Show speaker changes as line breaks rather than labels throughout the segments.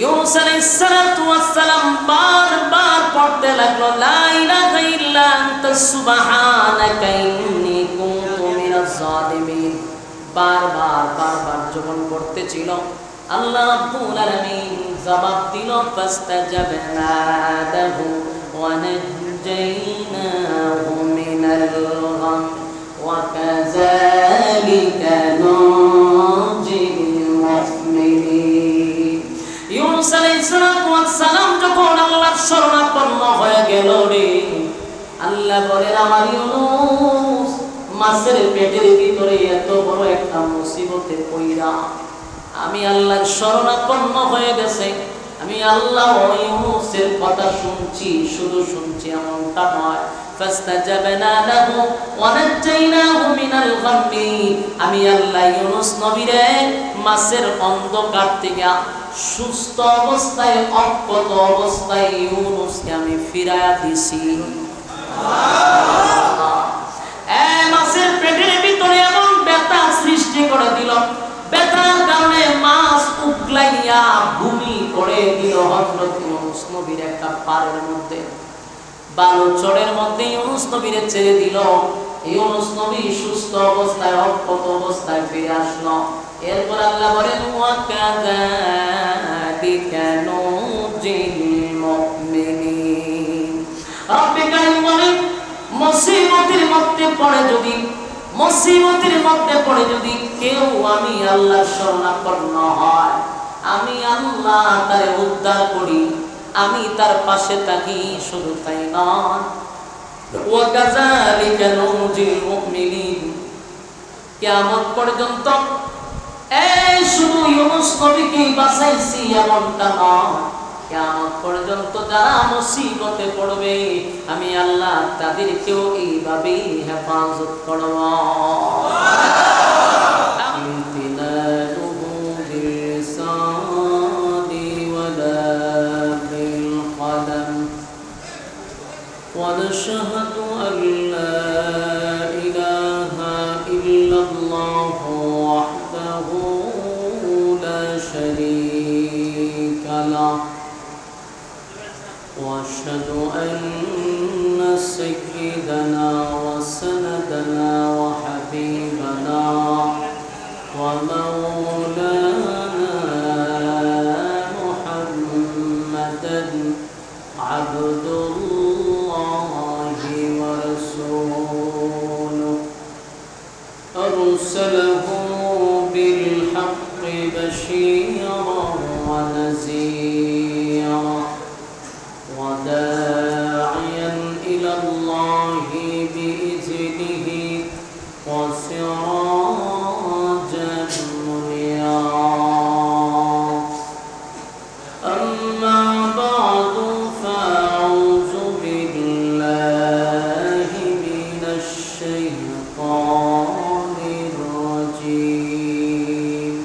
ইউনূস আলাইহিস সালাতু ওয়াস সালাম বারবার পড়তে লাগলো লা ইলাহা ইল্লা আনতা সুবহানাকা ইন্নী কুনতু মিনাজ জালিমিন। বারবার যখন পড়তেছিল আল্লাহ রাব্বুল আলামিন জবাব দিল ফাস্তাজাবনা লাহু ওয়া নাজ্জাইনাহু মিনাল গাম ওয়া কাযালিকা নুনজিল মুমিনিন। ইউনূস আলাইহিস সালাম যখন আল্লাহর শরণাপন্ন হয়ে গেল রে, আল্লাহ বলেন আমার ইউনূস মাছের পেটের ভিতরে এত বড় একটা মুসিবতে পড়া আমি আল্লাহর শরণাপন্ন হয়ে গেছে। আমি আল্লাহ ইউনূসের কথা শুনছি, শুধু শুনছি এমনটা নয়। ফাস্তাজাবনা লাহু ওয়া নাজ্জাইনাহু মিনাল গাম্মি। আমি আল্লাহ ইউনূস নবীরে মাছের অন্ধকার থেকে সুস্থ অবস্থায়, অক্ষত অবস্থায় ইউনূসকে আমি ফিরায়া দিছি। মাছের পেটের ভিতরে এমন ব্যথা সৃষ্টি করে দিল, ব্যথার কারণে মাছ উগলাইয়া ভূমি করে দিল হযরত ইউনূস নবীর একটা পাড়ের মধ্যে, বালুচরের মধ্যে ইউনূস নবীরে ছেড়ে দিল। ইউনূস নবী সুস্থ অবস্থায়, অক্ষত অবস্থায় ফিরে আসলো। এরপর আল্লাহ বলেন ওয়া কাযালিকা নুনজিল মুমিনিন। রব্বে কারীম বলেন মুসিবতের মধ্যে পড়ে যদি কেউ আমি আল্লাহর শরণাপন্ন হয়, আমি আল্লাহ তারে উদ্ধার করি, আমি তার পাশে থাকি। শুধু তাই নয়, ওয়া কাযালিকা নুনজিল মুমিনিন। কিয়ামত পর্যন্ত এই শুধু ইউনূস নবীকে বাঁচাইছি এমনটা নয়, কিয়ামত পর্যন্ত যারা মুসিবতে পড়বে আমি আল্লাহ তাদেরকেও এইভাবেই হেফাজত করব। ونشهد أن لا إله إلا الله وحده لا شريك له وأشهد أن سيدنا وسندنا وحبيبنا ومولانا محمدا عبد الله ورسوله أرسله بالحق بشيرا ونذيرا وداعيا إلى الله بإذنه وسراجا منيرا. أما بعد فأعوذ بالله من الشيطان الرجيم.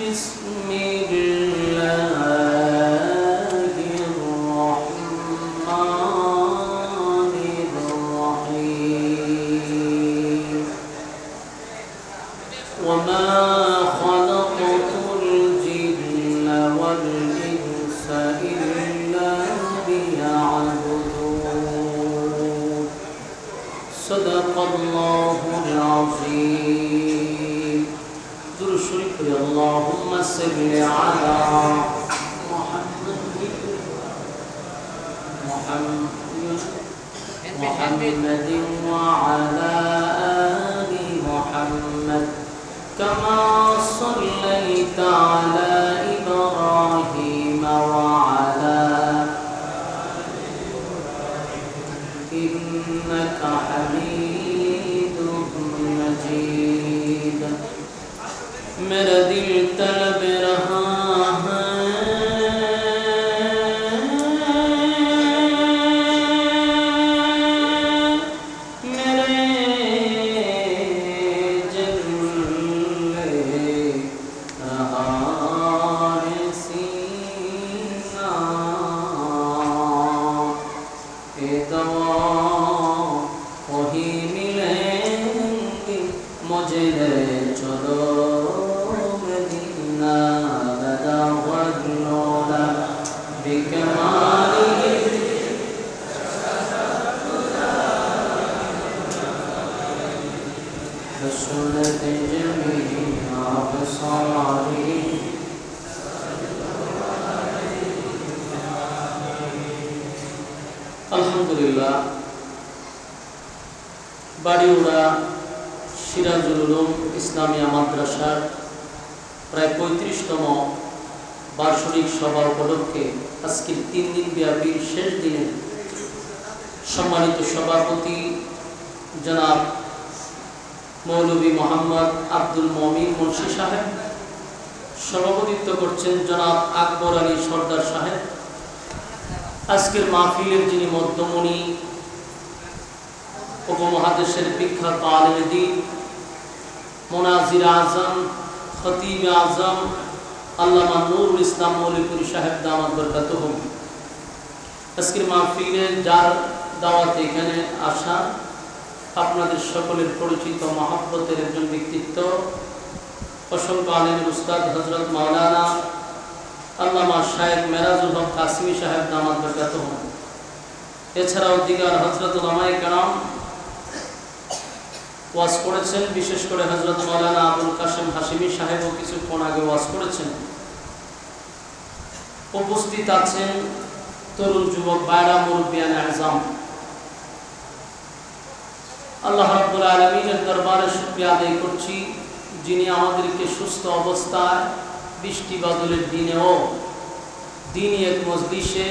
بسم الله الرحمن الرحيم. وما خلقت الجن والإنس إلا ليعبدون. صدق الله العظيم. ذو الشرك اللهم صل على محمد وعلى آل محمد كما صليت على إبراهيم وعلى إنك حميد مجيد. मेरा दिल तलब रहा है بكماله حسنت جميع أبصاره আলহামদুলিল্লাহ। বাড়িউড়া সিরাজুল উলুম ইসলামিয়া মাদ্রাসার প্রায় ৩৫তম বার্ষিক সভা উপলক্ষে আজকের ৩ দিন ব্যাপী শেষ দিনে সম্মানিত সভাপতি জনাব মৌলভী মোহাম্মদ আব্দুল মমিন মুন্সি সাহেব, সভাপতিত্ব করছেন জনাব আকবর আলী সর্দার সাহেব। আজকের মাহফিলের যিনি মধ্যমণি, উপমহাদেশের বিখ্যাত আলেম দ্বীন, মুনাজির আজম, খতিব আজম আল্লামা নুরুল ইসলাম মৌলভী সাহেব দামাত বরকাতুহুম। আজকের মাহফিলে যার দাওয়াতে এখানে আসা আপনাদের সকলের পরিচিত মহব্বতের একজন ব্যক্তিত্ব, অসংখ্য আলেমের উস্তাদ হযরত মাওলানা আল্লামা শায়েখ মেরাজুল হক কাসিমি সাহেব দামাত বরকাতুহুম। এছাড়াও দিগার হযরত উলামায়ে কেরাম ওয়াজ করেছেন, বিশেষ করে হযরত মাওলানা আবুল কাসেম হাশিমি সাহেবও কিছুক্ষণ আগে ওয়াজ করেছেন। উপস্থিত আছেন তরুণ যুবক ভাইরা, মুরব্বিয়ান আযম। আল্লাহ রাব্বুল আলামিনের দরবারে শুকরিয়া আদায় করছি, যিনি আমাদেরকে সুস্থ অবস্থায় বৃষ্টি বাদলের দিনেও দিনই এক মজলিসে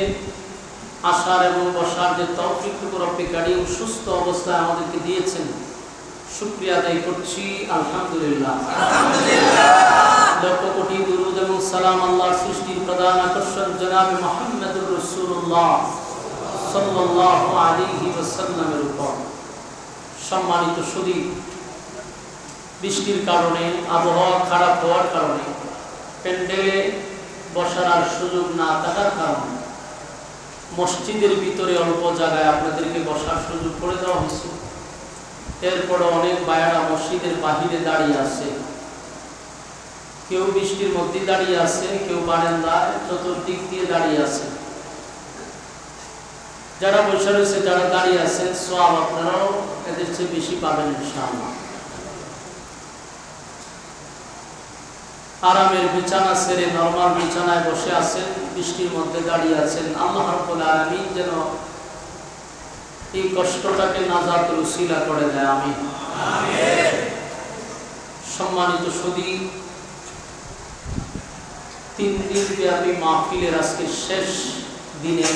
আসার এবং বসার যে তৌফিক রব্বে কারীম সুস্থ অবস্থায় আমাদেরকে দিয়েছেন, শুকরিয়া আদায় করছি আলহামদুলিল্লাহ। লক্ষ কোটি দুরূদ এবং সালাম আল্লাহর সৃষ্টির প্রধান আকর্ষণ জনাবে মুহাম্মদুর রাসূলুল্লাহ সাল্লাল্লাহু আলাইহি ওয়াসাল্লামের উপর। সম্মানিত সুধী, বৃষ্টির কারণে, আবহাওয়া খারাপ হওয়ার কারণে, প্যান্ডেলে বসার আর সুযোগ না থাকার কারণে মসজিদের ভিতরে অল্প জায়গায় আপনাদেরকে বসার সুযোগ করে দেওয়া হয়েছে। এরপরে অনেক ভাইয়েরা মসজিদের বাহিরে দাঁড়িয়ে আছে, কেউ বৃষ্টির মধ্যে দাঁড়িয়ে আছে, কেউ বারান্দায় চতুর্দিক দিয়ে দাঁড়িয়ে আছে। যারা বসে রয়েছে, যারা দাঁড়িয়ে আছেন, সওয়াব আপনারাও এদের চেয়ে বেশি পাবেন ইনশাআল্লাহ। আরামের বিছানা ছেড়ে নরমাল বিছানায় বসে আছেন, বৃষ্টির মধ্যে দাঁড়িয়ে আছেন। আল্লাহ রাব্বুল আলামিন যেন এই কষ্টটাকে নাজাতের উসিলা করে দেয়, আমিন। সম্মানিত সুধী, 3 দিন ব্যাপী মাহফিলের আজকে শেষ দিনে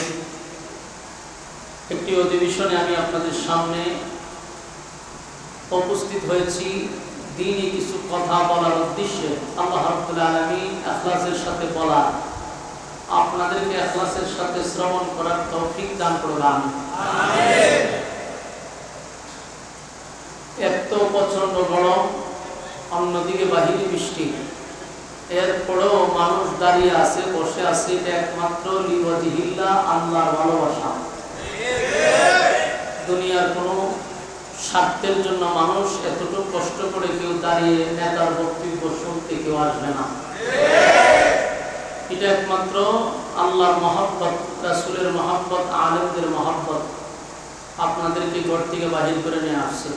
একটি অধিবেশনে আমি আপনাদের সামনে উপস্থিত হয়েছি দিনে কিছু কথা বলার উদ্দেশ্যে। আল্লাহ রাব্বুল আলামিন ইখলাসের সাথে বলা, আপনাদেরকে ইখলাসের সাথে শ্রবণ করার তৌফিক দান করুন, আমিন। এত প্রচন্ড গরম, অন্যদিকে বাহিরে বৃষ্টি, এরপরেও মানুষ দাঁড়িয়ে আছে, বসে আছে, এটা একমাত্র লিওয়াজিহিল্লাহ, আল্লাহর ভালোবাসা। দুনিয়ার কোনো স্বার্থের জন্য মানুষ এতটুকু কষ্ট করে কেউ দাঁড়িয়ে নেতার বক্তব্য শুনতে কেউ আসবে না। এটা একমাত্র আল্লাহর মহব্বত, রাসূলের মহব্বত, আলেমদের মহব্বত আপনাদেরকে ঘর থেকে বাহির করে নিয়ে আসছে।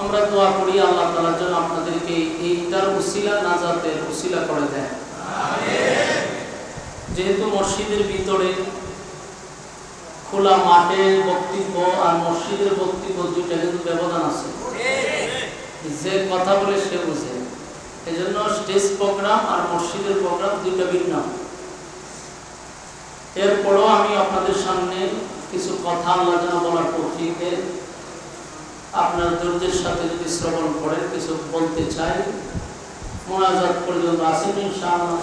আমরা দোয়া করি আল্লাহ তাআলা যেন আপনাদেরকে এইটার উসিলা, নাজাতের উসিলা করে দেয়, আমিন। যেহেতু মসজিদের ভিতরে খোলা মাঠে বক্তব্য আর মসজিদের বক্তব্য দুইটা কিন্তু ব্যবধান আছে, যে কথা বলে সে বুঝে। এই জন্য স্টেজ প্রোগ্রাম আর মসজিদের প্রোগ্রাম দুইটা ভিন্ন। এরপরও আমি আপনাদের সামনে কিছু কথা আল্লাহ যেন বলার তৌফিক দেন, আপনার ধৈর্যের সাথে যদি শ্রবণ করেন কিছু বলতে চাই। মুনাজাত পর্যন্ত আসেন ইনশাআল্লাহ।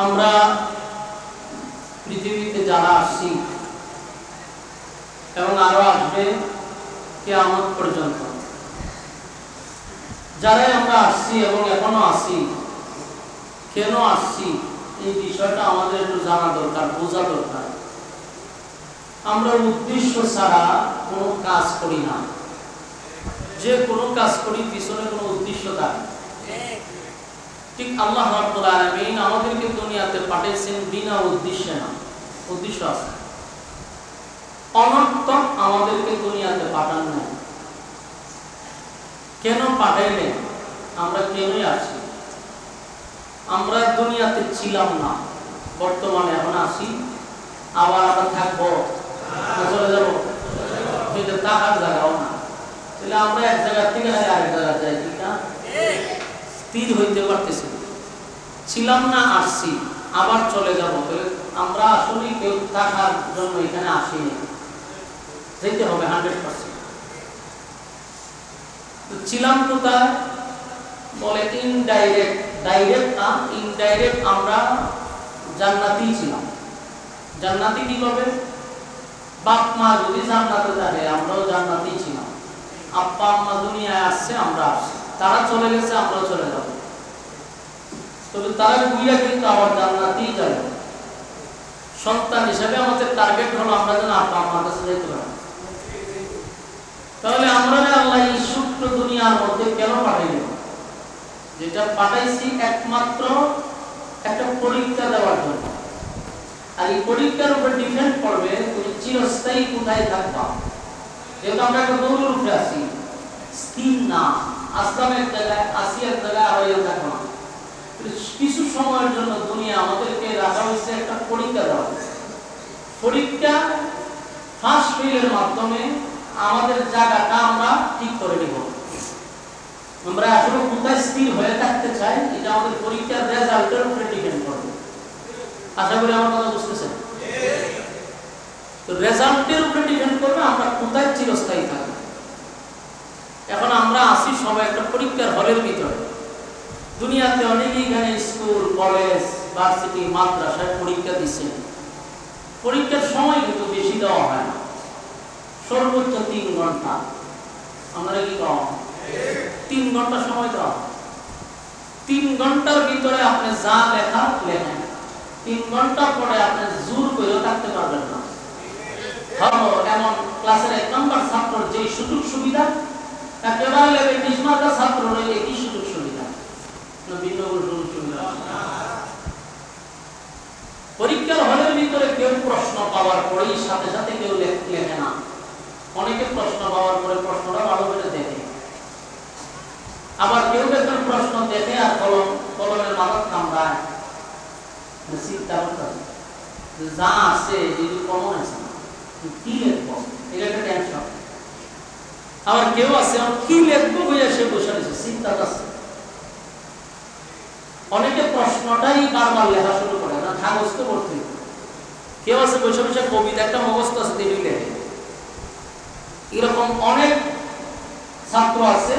আমরা পৃথিবীতে যারা আসছি এবং আরো আসবে কিয়ামত পর্যন্ত, যারাই আমরা আসছি এবং এখনো আসছি, কেন আসছি এই বিষয়টা আমাদের একটু জানা দরকার, বোঝা দরকার। আমরা উদ্দেশ্য ছাড়া কোনো কাজ করি না, যে কোনো কাজ করি পিছনে কোনো উদ্দেশ্য থাকে। ঠিক আল্লাহ রাব্বুল আলামিন আমাদেরকে দুনিয়াতে পাঠিয়েছেন বিনা উদ্দেশ্যে না, উদ্দেশ্য আছে। অনর্থক আমাদেরকে দুনিয়াতে পাঠান নাই। কেন পাঠাইলেন? আমরা কেনই আছি? আমরা দুনিয়াতে ছিলাম না, বর্তমানে এখন আছি, আবার আমরা থাকবো, চলে যাবো, সেটা থাকার জায়গাও না। তাহলে আমরা এক জায়গা থেকে আরেক জায়গা যাই, ঠিক না? স্থির হইতে পারতেছি, ছিলাম না, আসছি, আবার চলে যাব। তাহলে আমরা আসলে কেউ থাকার জন্য এখানে আসিনি, যেতে হবে 100%। তো ছিলাম কোথায়? বলে ইনডাইরেক্ট, ডাইরেক্ট না, ইনডাইরেক্ট আমরা জান্নাতি ছিলাম। জান্নাতি কিভাবে? বাপ মা যদি জান্নাতে থাকে, আমরাও জান্নাতি ছিলাম। আব্বা আম্মা দুনিয়ায় আসছে, আমরা আসছি, তারা চলে গেছে, আমরাও চলে যাব। তবে তারা বুঝা কিন্তু আবার জান্নাতেই যাবে। সন্তান হিসেবে আমাদের টার্গেট হলো আমরা যেন আব্বা আম্মার কাছে যেতে পারি। তাহলে আমরা আল্লাহ এই ছোট্ট দুনিয়ার মধ্যে কেন পাঠাইলেন? যেটা পাঠাইছি একমাত্র একটা পরীক্ষা দেওয়ার জন্য। আর এই পরীক্ষার উপর ডিপেন্ড করবে তুমি চিরস্থায়ী কোথায় থাকবা। যেহেতু আমরা একটা দৌড়ের উপরে আছি, স্থির না, আসলাম এক জায়গায়, আসি এক জায়গায়, আবার থাকবো না। কিছু সময়ের জন্য দুনিয়া আমাদেরকে রাখা হয়েছে একটা পরীক্ষা দেওয়া হয়েছে। পরীক্ষা ফার্স্ট ফেলের মাধ্যমে আমাদের জায়গাটা আমরা ঠিক করে নিব। আমরা আসলে কোথায় স্থির হয়ে থাকতে চাই, এটা আমাদের পরীক্ষার রেজাল্টের উপরে ডিপেন্ড করবে। আশা করি আমার কথা বুঝতেছেন। তো রেজাল্টের উপরে ডিপেন্ড করবে আমরা কোথায় চিরস্থায়ী থাকবো। এখন আমরা আসি সবাই একটা পরীক্ষার হলের ভিতরে। দুনিয়াতে অনেকেই এখানে স্কুল, কলেজ, ভার্সিটি, মাদ্রাসায় পরীক্ষা দিচ্ছে। পরীক্ষার সময় কিন্তু বেশি দেওয়া হয় না, সর্বোচ্চ 3 ঘন্টা। আমরা কি কম? 3 ঘন্টা সময় দেওয়া। 3 ঘন্টার ভিতরে আপনি যা লেখা লেখেন, 3 ঘন্টা পরে আপনি জোর করেও থাকতে পারবেন না। ধরো এমন ক্লাসের 1 নম্বর ছাত্র যে সুযোগ সুবিধা, একেবারে লেভেল 20 মার্কের ছাত্র রইলে একই সুযোগ সুবিধা, ভিন্ন সুযোগ সুবিধা। পরীক্ষার হলের ভিতরে কেউ প্রশ্ন পাওয়ার পরেই সাথে সাথে কেউ লেখে না। অনেকে প্রশ্ন পাওয়ার পরে প্রশ্নটা ভালো করে দেখে, আবার কেউ একজন প্রশ্ন দেখে আর কলমের মাথার কামড়ায়, চিন্তা করতে যা আছে যদি কমন আছে কি লিখবো, এটা একটা টেনশন। আবার কেউ আছে কি লিখবো বুঝে সে বসে রয়েছে, চিন্তা আছে। অনেকে প্রশ্নটাই বারবার লেখা শুরু করে না, কাগজ তো করতে। কেউ আছে বসে বসে কবিতা একটা মুখস্থ আছে তিনি লেখে। এরকম অনেক ছাত্র আছে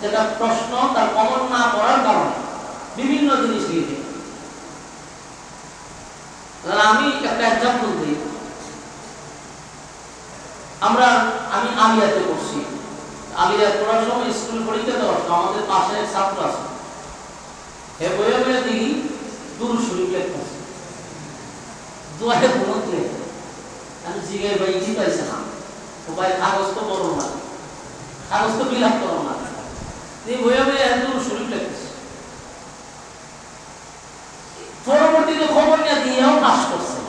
যেটা প্রশ্ন তার কমন না করার কারণে বিভিন্ন জিনিস লিখে। আমি একটা এক্সাম্পল দিই। আমি আলিয়াতে পড়ছি। আলিয়া পড়ার সময় স্কুল পরীক্ষা দেওয়ার আমাদের পাশে এক ছাত্র আছে, হে বইয়ে বইয়ে দেখি দুরূদ শরীফ লেখতেছে, দোয়ায়ে কুনুত লেখে। আমি জিজ্ঞাসা ভাই কি পাইছে না, ও ভাই কাগজ তো বড় না, কাগজ তো ফিল আপ করো না, এই বইয়ে বইয়ে দুরূদ শরীফ লেখতেছে। পরবর্তীতে খবর নিয়ে দিয়েও পাস করছে।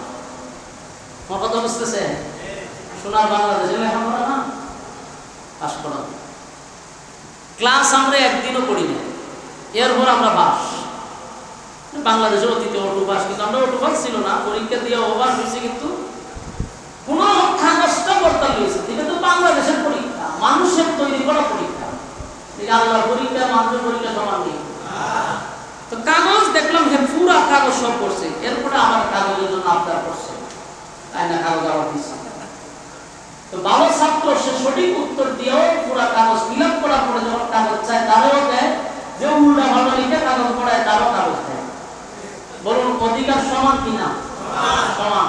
আমার কথা বুঝতেছে? সোনার বাংলাদেশে লেখাপড়া না, পাস করা। ক্লাস আমরা একদিনও করি না, এরপর আমরা পাস। বাংলাদেশের অতীতে অটো পাস, কিন্তু আমরা অটো পাস ছিল না, পরীক্ষা দিয়ে ওভার হয়েছে, কিন্তু কোন কাগজটা করতে হয়েছে। এটা তো বাংলাদেশের পরীক্ষা, মানুষের তৈরি করা পরীক্ষা। আল্লাহর পরীক্ষা মানুষের পরীক্ষা সমান নেই। তো কাগজ দেখলাম যে পুরা কাগজ সব করছে, এরপরে আমার কাগজের জন্য আবদার করছে, তাই না কাগজ আবার দিচ্ছে। তো ভালো ছাত্র সে সঠিক উত্তর দিয়েও পুরা কাগজ ফিল আপ করার পরে যখন কাগজ চায় তারও দেয়, যে উল্টা ভালো লিখে কাগজ পড়ায় তারও কাগজ দেয়। বলুন অধিকার সমান কিনা? সমান,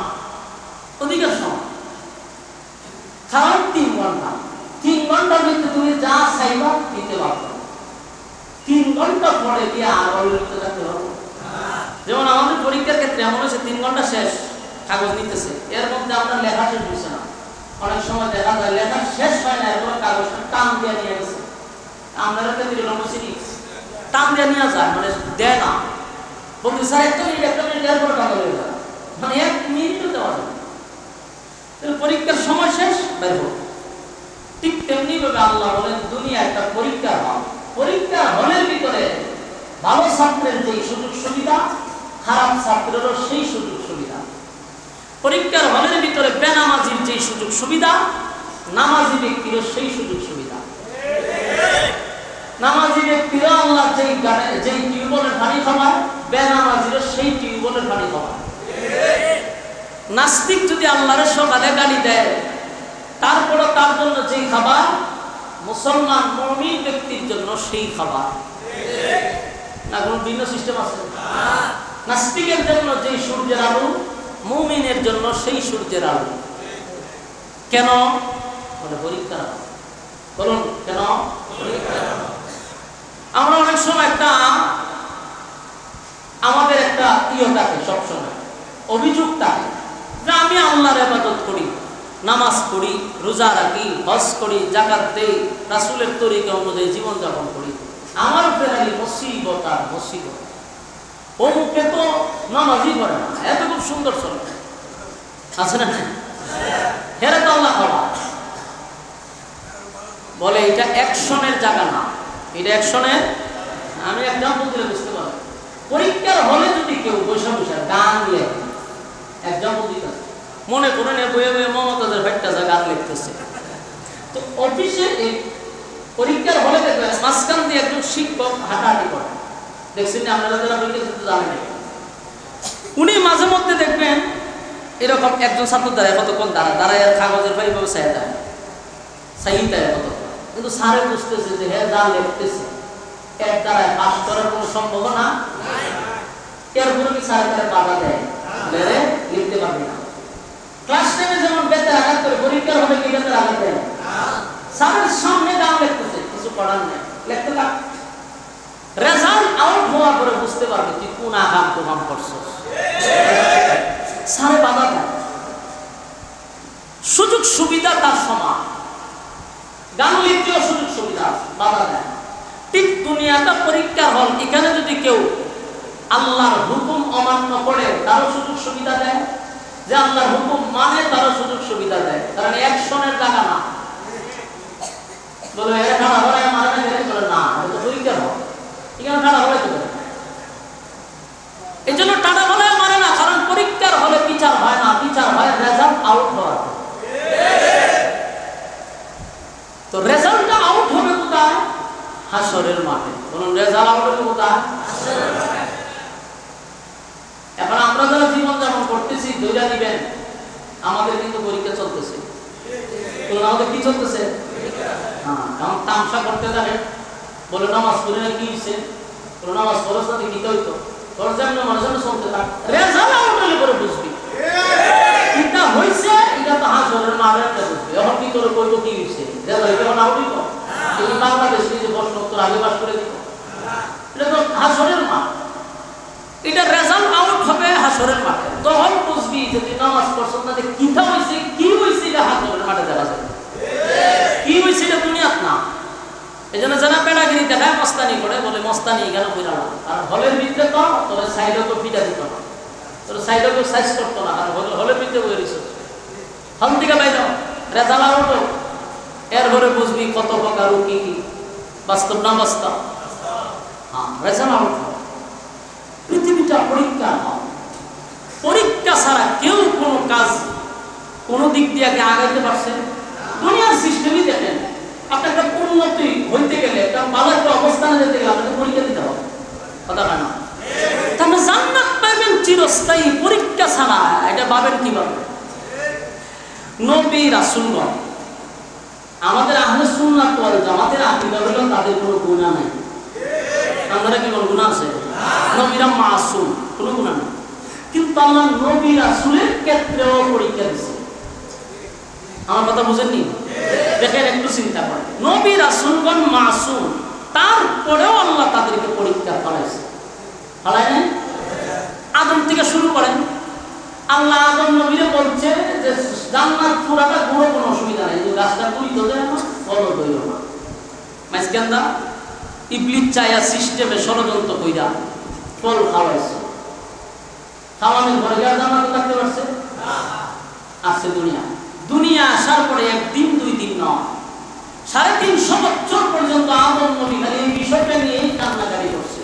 অধিকার সমান। কারণ 3 ঘন্টা, 3 ঘন্টার ভিতরে তুমি যা চাইবা দিতে পারবে। 3 ঘন্টা পরে দিয়ে আর লিখতে থাকতে পারবো। যেমন আমাদের পরীক্ষার ক্ষেত্রে এমন হচ্ছে 3 ঘন্টা শেষ, কাগজ নিতেছে, এর মধ্যে আমরা লেখা শেষ হচ্ছে না। অনেক সময় দেখা যায় লেখা শেষ হয় না, এরপরে কাগজটা টান দিয়ে নিয়ে গেছে। আমরা দিলাম টান দিয়ে নিয়ে যায়, মানে দেয় না, বলতে স্যার একটা মিনিট এরপরে টাকা হয়ে যায়, মানে 1 মিনিটও দেওয়া যায়। পরীক্ষার সময় শেষ, বের হোক। ঠিক তেমনি ভাবে আল্লাহ বলেন দুনিয়া একটা পরীক্ষার হল। পরীক্ষার হলের ভিতরে ভালো ছাত্রের যেই সুযোগ সুবিধা, খারাপ ছাত্রেরও সেই সুযোগ সুবিধা। পরীক্ষার হলের ভিতরে বেনামাজির যেই সুযোগ সুবিধা, নামাজি ব্যক্তিরও সেই সুযোগ সুবিধা। নামাজি ব্যক্তিরা আল্লাহ যেই টিউবওয়েলের পানি খাওয়ায়, বেনামাজিরও সেই টিউবওয়েলের পানি খাওয়ায়। নাস্তিক যদি আল্লাহর সকালে গালি দেয়, তারপরে তার জন্য যেই খাবার, মুসলমান মুমিন ব্যক্তির জন্য সেই খাবার। না কোনো ভিন্ন সিস্টেম আছে? নাস্তিকের জন্য যেই সূর্যের আলো, মুমিনের জন্য সেই সূর্যের আলো। কেন? বলে পরীক্ষা। বলুন কেন? আমরা অনেক সময় আমাদের একটা থাকে, সবসময় অভিযোগ থাকে যে আমি আল্লাহর ইবাদত করি, নামাজ পড়ি, রোজা রাখি, হজ করি, যাকাত দেই, রাসূলের তরিকা অনুযায়ী জীবনযাপন করি, আমার উপরে মুসিবত আর মুসিবত। অমুকে তো নামাজই পড়ে না, এত খুব সুন্দর চলে আছে না? হেরে তো আল্লাহ খাওয়া। বলে এটা অ্যাকশনের জায়গা না, এটা অ্যাকশনের। আমি এক্সাম্পল দিলে বুঝতে পারবো। পরীক্ষার হলে যদি কেউ বসে বসে গান লেখে, এক্সাম্পল দিতে মনে করে নে বইয়ে বইয়ে মমতাজের ভাইটা যা গান লিখতেছে, তো অফিসে এই পরীক্ষার হলে দেখবেন মাঝখান দিয়ে একজন শিক্ষক হাঁটাহাঁটি করে, দেখছেন না আপনারা যারা পরীক্ষা জানেন, উনি মাঝে মধ্যে দেখবেন এরকম একজন ছাত্র দাঁড়ায় কতক্ষণ দাঁড়ায় কাগজের ভাই ভাবে চাই দেয়, সাইটায় কতক্ষণ, কিন্তু স্যারে বুঝতেছে যে হ্যাঁ যা লিখতেছে এর দ্বারায় পাস করার কোনো সম্ভাবনা নাই। এরপরে কি স্যার তারা বাধা দেয়, লিখতে পারবে না। ক্লাস টাইমে যেমন বেতের আঘাত করে, পরীক্ষার হলে কি বেতের আঘাত দেয়? স্যারের সামনে গান লিখতেছে, কিছু পড়ার নেই, লিখতে থাক। রেজাল্ট আউট হওয়ার পরে বুঝতে পারবে তুই কোন আঘাত প্রমাণ করছস। স্যারে বাধা দেয়, সুযোগ সুবিধা তার সমান, গান লিখতেও সুযোগ সুবিধা বাধা দেয়। ঠিক দুনিয়াটা পরীক্ষার হল, এখানে যদি কেউ আল্লাহর হুকুম অমান্য করে তারও সুযোগ সুবিধা দেয়, যে আল্লাহর হুকুম মানে তারও সুযোগ সুবিধা দেয়, কারণ অ্যাকশনের জায়গা না। বলে এরা ঠাড়া হলে মারে না, গেলে বলে না এটা তো পরীক্ষার হল, এখানে ঠাড়া হলে তো এই জন্য টাড়া হলে মারে না, কারণ পরীক্ষার হলে বিচার হয় না, বিচার হয় রেজাল্ট আউট হওয়ার। তো রেজাল্টটা আউট হবে কোথায়? হাসরের মাঠে। বলুন রেজাল্ট আউট হবে কোথায়? হাসরের মাঠে। এখন আমরা যারা জীবন যাপন করতেছি, ধৈর্য দিবেন, আমাদের কিন্তু পরীক্ষা চলতেছে। আমাদের কি চলতেছে? হ্যাঁ, কারণ তামসা করতে যাবে, বলে নামাজ পড়ে না কি হয়েছে, নামাজ পড়ার সাথে কি হইতো, তোর যেমন মানুষের চলতে থাক, রেজাল্ট আউট হলে পরে বুঝবি এটা হয়েছে, এটা তো হাসরের মাঠে বুঝবি। এখন কি তোর কইব কি হয়েছে, রেজাল্ট এখন আউট হইতো, এই বাংলাদেশ যে প্রশ্ন উত্তর আগে পাস করে দিত, এটা তো হাসরের মাঠ। এটা রেজাল্ট আউট হবে হাসরের মাঠে, তখন বুঝবি যে তুই নামাজ পড়ছস না, কিটা হইছে, কি হইছে, এটা হাসরের মাঠে দেখা যায়। কি হইছে এটা দুনিয়াত না। এজন্য যারা পেড়াগিরি দেখায়, মস্তানি করে, বলে মস্তানি কেন কইরা, আর হলের ভিতরে তো তোর সাইডে তো পিটা দিত না, তোর সাইডে তো সাইজ করতো না, কারণ হলের ভিতরে বই রইছস। হল থেকে বাইরে রেজাল্ট আউট, এরপরে বুঝবি কত প্রকার কি কি বাস্তব না বাস্তব। হ্যাঁ, রেজাল্ট আউট। পৃথিবীটা পরীক্ষা হয়, পরীক্ষা ছাড়া কেউ কোনো কাজ কোনো দিক দিয়ে আগাইতে পারছে? দুনিয়ার সিস্টেমই দেখেন, আপনার একটা উন্নতি হইতে গেলে, একটা ভালো একটা অবস্থানে যেতে গেলে আপনাকে পরীক্ষা দিতে হবে, কথা হয় না? তাহলে জান্নাত পাইবেন চিরস্থায়ী, পরীক্ষা ছাড়া এটা পাবেন কিভাবে? নবী রাসূলগণ, আমাদের আহলে সুন্নাত ওয়াল জামাতের আকীদা হলো তাদের কোনো গুনাহ নাই। আপনারা কি কোনো গুনাহ আছে? নবীরা মাসুম, কোনো গুনাহ নেই। কিন্তু আল্লাহ নবী রাসূলের ক্ষেত্রেও পরীক্ষা দিয়েছে। আমার কথা বুঝেননি? দেখেন একটু চিন্তা করেন, নবী রাসূলগণ মাসুম, তারপরেও আল্লাহ তাদেরকে পরীক্ষা ফলাইছে, ফলায় নাই? আদম থেকে শুরু করেন, আল্লাহ আদম নবীরে বলছে যে জান্নাত পুরাটা পুরো কোনো অসুবিধা নাই, যে গাছটা তুই তো দেয় না, ফলও দইল না, মাঝখানটা ইবলিস চায়া সিস্টেমে ষড়যন্ত্র কইরা ফল খাওয়াইছে। খাওয়ানোর পরে আর জান্নাতে থাকতে পারছে? আসছে দুনিয়া আসার পরে একদিন দুই দিন নয়, 350 বছর পর্যন্ত আদম নবী খালি এই বিষয়টা নিয়েই কান্নাকারি করছে।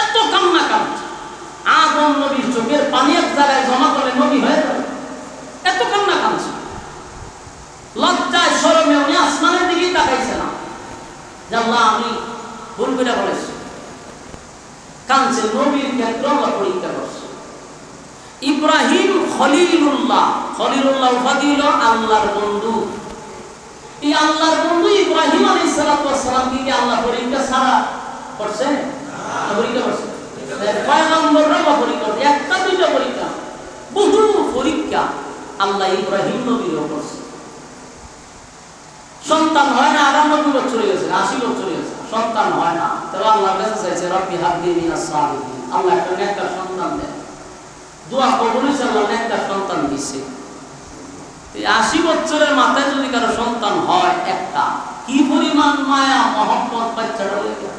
এত কান্না কাঁদছে, আদম নবীর চোখের পানি এক জায়গায় জমা করে নবী হয়ে যাবে, এত কান্না কাঁদছে। লজ্জায় শরমে উনি আসমানের দিকেই তাকাইছে না, যে আল্লাহ আমি ভুল করে বলেছি। কাঁদছে, নবীর ক্ষেত্রে আল্লাহ পরীক্ষা করছে। ইব্রাহিম খলিলুল্লাহ উপাধি হলো আল্লাহর বন্ধু। এই আল্লাহর বন্ধু ইব্রাহিম আলাইহিস সালাম কি আল্লাহ পরীক্ষা ছাড়া করছে? পরীক্ষা করছে। পয়গম্বররা পরীক্ষা করছে, একটা দুইটা পরীক্ষা, বহু পরীক্ষা আল্লাহ ইব্রাহিম নবীরও করছে। সন্তান হয় না, 90 বছর চলে গেছে, 80 বছর চলে গেছে, সন্তান হয় না। তবে আল্লাহর কাছে চাইছে রব্বি হাবলি মিনাস সালিহিন, আল্লাহ একটা নেককার সন্তান দেন। দোয়া কবুল হয়েছে, আল্লাহ নেককার সন্তান দিছে। 80 বছরের মাথায় যদি কারো সন্তান হয় একটা, কি পরিমাণ মায়া মহব্বত বাচ্চাটা লেগে।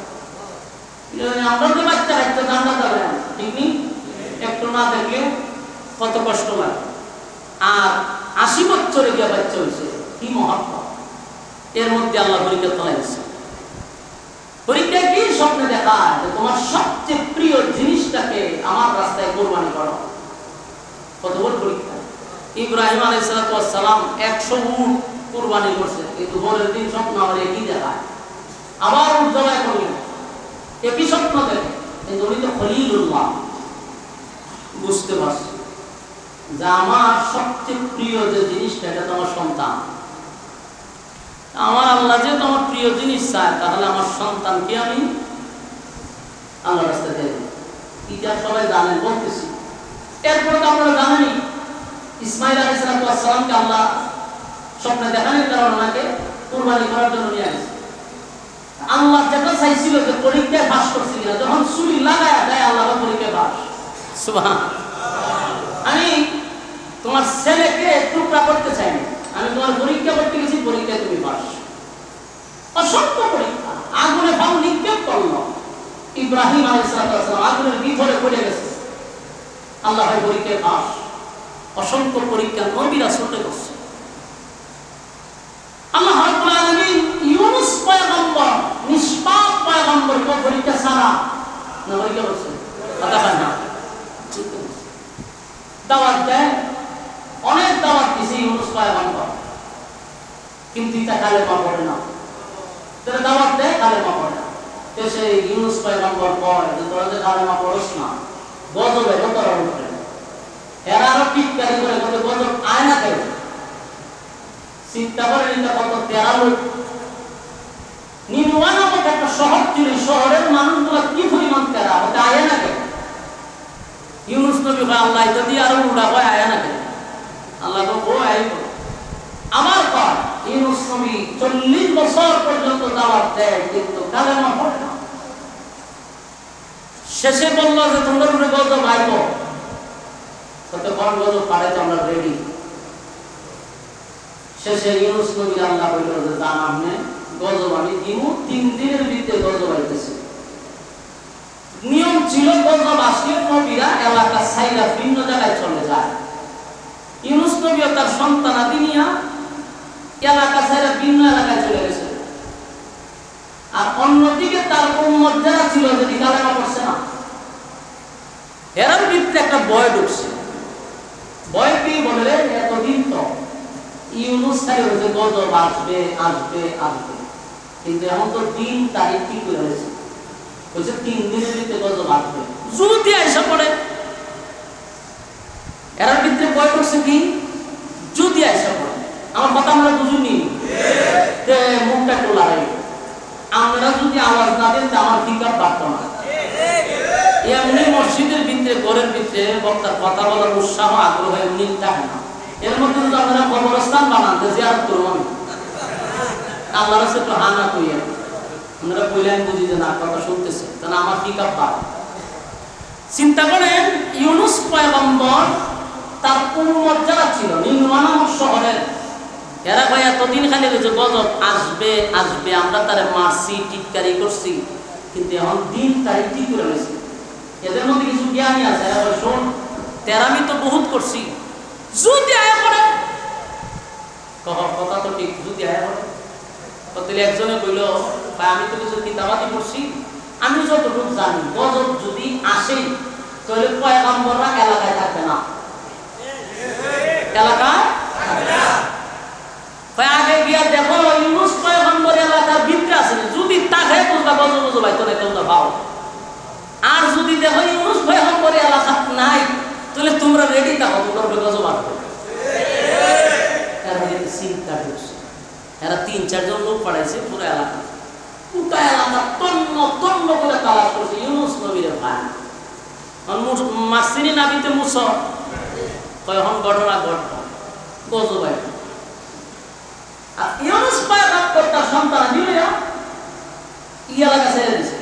আমরা তো বাচ্চা একটা জান্নাত যাবে না, ঠিক নেই? একটু না দেখলে কত কষ্ট লাগে। আর 80 বছরে গিয়ে বাচ্চা হয়েছে, কি মহব্বত। এর মধ্যে আল্লাহ পরীক্ষা চালাইছে। পরীক্ষা কি? স্বপ্নে দেখা যে তোমার সবচেয়ে প্রিয় জিনিসটাকে আমার রাস্তায় কোরবানি করো। কত বড় পরীক্ষা। ইব্রাহিম আলাইহিস সালাম 100 উট কোরবানি করছে, কিন্তু পরের দিন স্বপ্ন আবার একই দেখায়, আবার উট জবাই করলেন, একই স্বপ্ন দেখে। কিন্তু উনি তো খলিলুল্লাহ, বুঝতে পারছে যে আমার সবচেয়ে প্রিয় যে জিনিসটা এটা তোমার সন্তান। আমার আল্লাহ যে তোমার প্রিয় জিনিস চায়, তাহলে আমার সন্তানকে আমি আল্লাহর রাস্তায় দেব। এটা সবাই জানেন, বলতেছি। এরপরে তো আপনারা জানেনই, ইসমাইল আলাইহিস সালামকে আল্লাহ স্বপ্নে দেখানোর কারণে ওনাকে কুরবানি করার জন্য নিয়ে আসছে। আল্লাহ যেটা চাইছিল যে পরীক্ষায় পাস করছে কিনা, যখন ছুরি লাগায় দেয় আল্লাহ পরীক্ষায় পাস। সুবহানাল্লাহ। আমি তোমার ছেলেকে টুকরা করতে চাইনি, আমি তোমার পরীক্ষা করতে গেছি, পরীক্ষায় তুমি পাস। অসংখ্য পরীক্ষা, আগুনে ভাব নিক্ষেপ করলো ইব্রাহিম আলাইহিস সালাম, আগুনের ভিতরে পড়ে গেছে, আল্লাহ ভাই পরীক্ষায় পাস। অসংখ্য পরীক্ষা নবীরা ছুটে করছে। আল্লাহ রাব্বুল আলামিন ইউনূস পয়গম্বর, নিষ্পাপ পয়গম্বর কো পরীক্ষা ছাড়া না পরীক্ষা করছে, কথা হয় না। দাওয়াত দেয়, অনেক দাওয়াত দিছে ইউনূস পয়গম্বর, কিন্তু এটা কালেমা পড়ে না। তারা দাওয়াত দেয়, কালেমা পড়ে না। তো সেই ইউনূস পয়গম্বর কয় যে তোরা যে কালেমা পড়ছ না, গজবে তোরা উঠবে। এরা আরো টিটকারি করে কত গজব আয় না কেন? চিন্তা করেন, এটা কত তেরা লোক। নির্মাণ নামক একটা শহর ছিল, শহরের মানুষগুলো কি পরিমাণ তেরা, ওটা আয় না কেন? ইউনূস নবী কয় আল্লাহ এটা দিয়ে আরো উড়া কয় আয় না কেন? আল্লাহ ও আয়। আমার কয় ইউনূস নবী 40 বছর পর্যন্ত দাওয়াত দেয়, কিন্তু কালেমা পড়ে না। শেষে বলল যে তোমরা উপরে গজব আইব, কত কোন গজব পাড়াইতে আমরা রেডি। শেষে ইউনূস নবী আল্লাহ বলল যে জান আপনি গজব আমি দিব, 3 দিনের ভিতরে গজব আইতেছে। নিয়ম ছিল গজব আসলে নবীরা এলাকা ছাইরা ভিন্ন জায়গায় চলে যায়। ইউনূস নবী তার সন্তানাদি নিয়ে এলাকা ছাইরা ভিন্ন এলাকায় চলে গেছে। আর অন্যদিকে তার উম্মত যারা ছিল, যদি কালেমা পড়ছে না, এর ভিতরে একটা ভয় ঢুকছে। ভয় কি বলে, এতদিন তো ইউনূস খালি হয়েছে গজব আসবে আসবে আসবে, কিন্তু এখন তো 3 তারিখ ঠিক হয়ে গেছে, বলছে 3 দিনের ভিতরে গজব আসবে। যদি আইসা পড়ে, এর ভিতরে ভয় ঢুকছে কি, যদি আইসা পড়ে। আমার কথা আমরা বুঝিনি, মুখটা একটু লাগাই। আমরা যদি আওয়াজ না দেন, আমার পিকআপ বাড়তো না। এমনি মসজিদের ভিতরে, ঘরের ভিতরে বক্তার কথা বলার উৎসাহ আগ্রহ এমনি থাকে না। এর মধ্যে যদি আপনারা কবরস্থান বানান, জিয়ারত করুন, আল্লাহ রাসূল একটু হানা কইয়া আপনারা কইলেন বুঝি যে না কথা শুনতেছে, তাহলে আমার পিকআপ বাড়ে। চিন্তা করেন, ইউনূস পয়গম্বর তার উম্মত যারা ছিল নিম্ন নামক শহরের এরা কয় এতদিন খালি হয়েছে গজব আসবে আসবে, আমরা তারা মারছি টিটকারি করছি, কিন্তু এখন দিন তারিখ ঠিক করে রয়েছে। এদের মধ্যে কিছু জ্ঞানী আছে, এরা বলে শোন তেরামি তো বহুত করছি, যদি আয়া করে কথা তো ঠিক, যদি আয়া করে তাহলে একজনে কইল ভাই আমি তো কিছু কিতাবাতি করছি, আমি যতটুকু জানি গজব যদি আসে তাহলে পয়গম্বররা এলাকায় থাকবে না, এলাকায় আগে গিয়া দেখো ইউনুস পয়গম্বর এলাকার ভিতরে আছে, যদি তাকে বুঝবা গজব গজব হয়তো না কেউ ভাও, আর যদি দেখো ইউনুস পয়গম্বর এলাকা নাই তাহলে তোমরা রেডি থাকো, তোমরা গজব আসবে। এরা চিন্তা করছে, এরা 3-4 জন লোক পাঠাইছে পুরো এলাকা, পুরো এলাকা তন্ন তন্ন করে তালাশ করছে ইউনুস নবীর ভাই মাসিনী নাবিতে মুস কখন ঘটনা ঘটব গজব আইব। আর ইউনুস পয়গম্বর তার সন্তান দিলেও ই এলাকা ছেড়ে দিছে,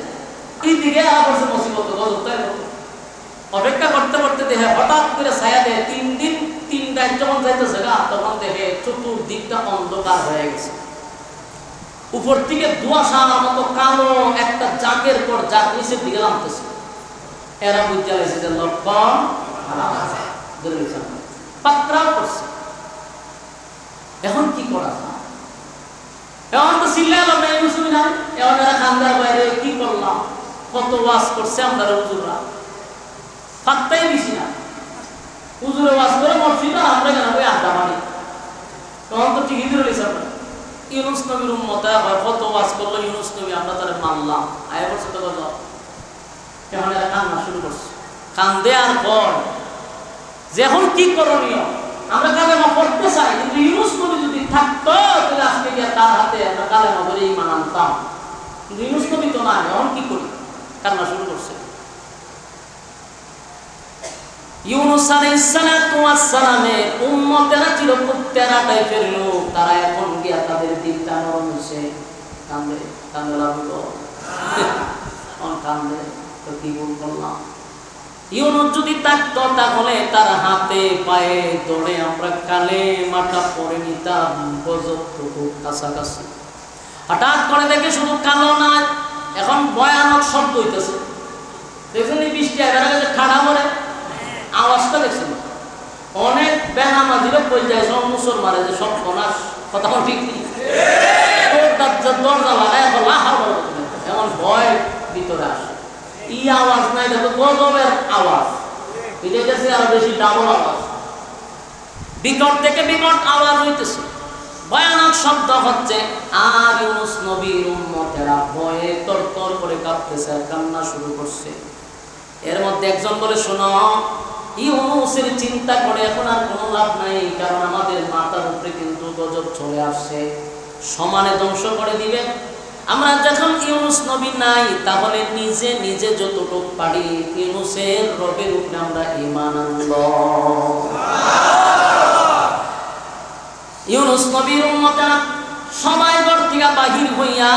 এই দিকে আর করছে মুসিবত গজব তাই অপেক্ষা করতে করতে দেখে হঠাৎ করে ছায়া দেয় 3 দিন 3 রাত যখন যাইতেছে না তখন দেখে চতুর্দিকটা অন্ধকার হয়ে গেছে, উপর থেকে ধোঁয়াশার মতো কালো একটা জাকের পর জাক নিচের দিকে নামতেছে। এরা বুঝতে লাগছে যে লক্ষণ পাকড়াও করছে, এখন কি করা যায়? এখন তো চিল্লাইলাম না মুসলিম নাই, এখন এরা কান্দার বাইরে কি করলাম, কত ওয়াজ করছে আমরা হুজুররা, ফাত্তাই দিছি না, হুজুরে ওয়াজ করে মসজিদ আর আমরা কেন ওই আড্ডা মারি, তখন তো ঠিকই ধরে লিখছে আমরা ইউনুস নবীর উম্মত কত ওয়াজ করলো ইউনুস নবী, আমরা তারা মানলাম, আয় বলছে তো গজব। এখন এরা কান্না শুরু করছে, কান্দে আর পর যে এখন কি করণীয়, আমরা কালেমা পড়তে চাই কিন্তু ইউনুস নবী যদি থাকতো তাহলে আজকে গিয়ে তার হাতে আমরা কালেমা ধরে ঈমান আনতাম, কিন্তু ইউনুস নবী তো নাই, এখন কি করি, কান্না শুরু করছে। ইউনুস আলাইহিস সালাতু ওয়াস সালামের উম্মতেরা ছিল খুব তেরা টাইপের লোক, তারা এখন গিয়া তাদের দিকটা নরম হইছে, কান্দে কান্দে লাগলো কোন কান্দে তো কি ভুল করলাম। ইউনুস যদি থাকতো তাহলে তার হাতে পায়ে ধরে আমরা কালেমাটা পড়ে নিতাম, গজবটুকু কাছাকাছি। হঠাৎ করে দেখে শুধু কালো না, এখন ভয়ানক শব্দ হইতেছে, দেখছেন বৃষ্টি এবার ঠাড়া মরে আওয়াজটা দেখছেন, অনেক বেনামাজিরও বই যায় সব মুসলমানে যে সব কোনার কথা ঠিক দরজা লাগায় এমন ভয় ভিতরে আসে, ই আওয়াজ নাই, এটা তো গজবের আওয়াজ, এটা গেছে আরো বেশি ডাবল আওয়াজ, বিকট থেকে বিকট আওয়াজ হইতেছে, ভয়ানক শব্দ হচ্ছে, আর ইউনুস নবীর উম্মতেরা ভয়ে তরতর করে কাঁপতেছে আর কান্না শুরু করছে। এর মধ্যে একজন বলে শোনো ইউনুসের চিন্তা করে এখন আর কোনো লাভ নাই, কারণ আমাদের মাথার উপরে কিন্তু গজব চলে আসছে, সমানে ধ্বংস করে দিবে। আমরা যখন ইউনুস নবী নাই তাহলে নিজে নিজে যতটুকু পারি ইউনুসের রবের উপরে আমরা ঈমান আনব। ইউনুস নবীর উম্মতেরা সবাই ঘর থেকে বাহির হইয়া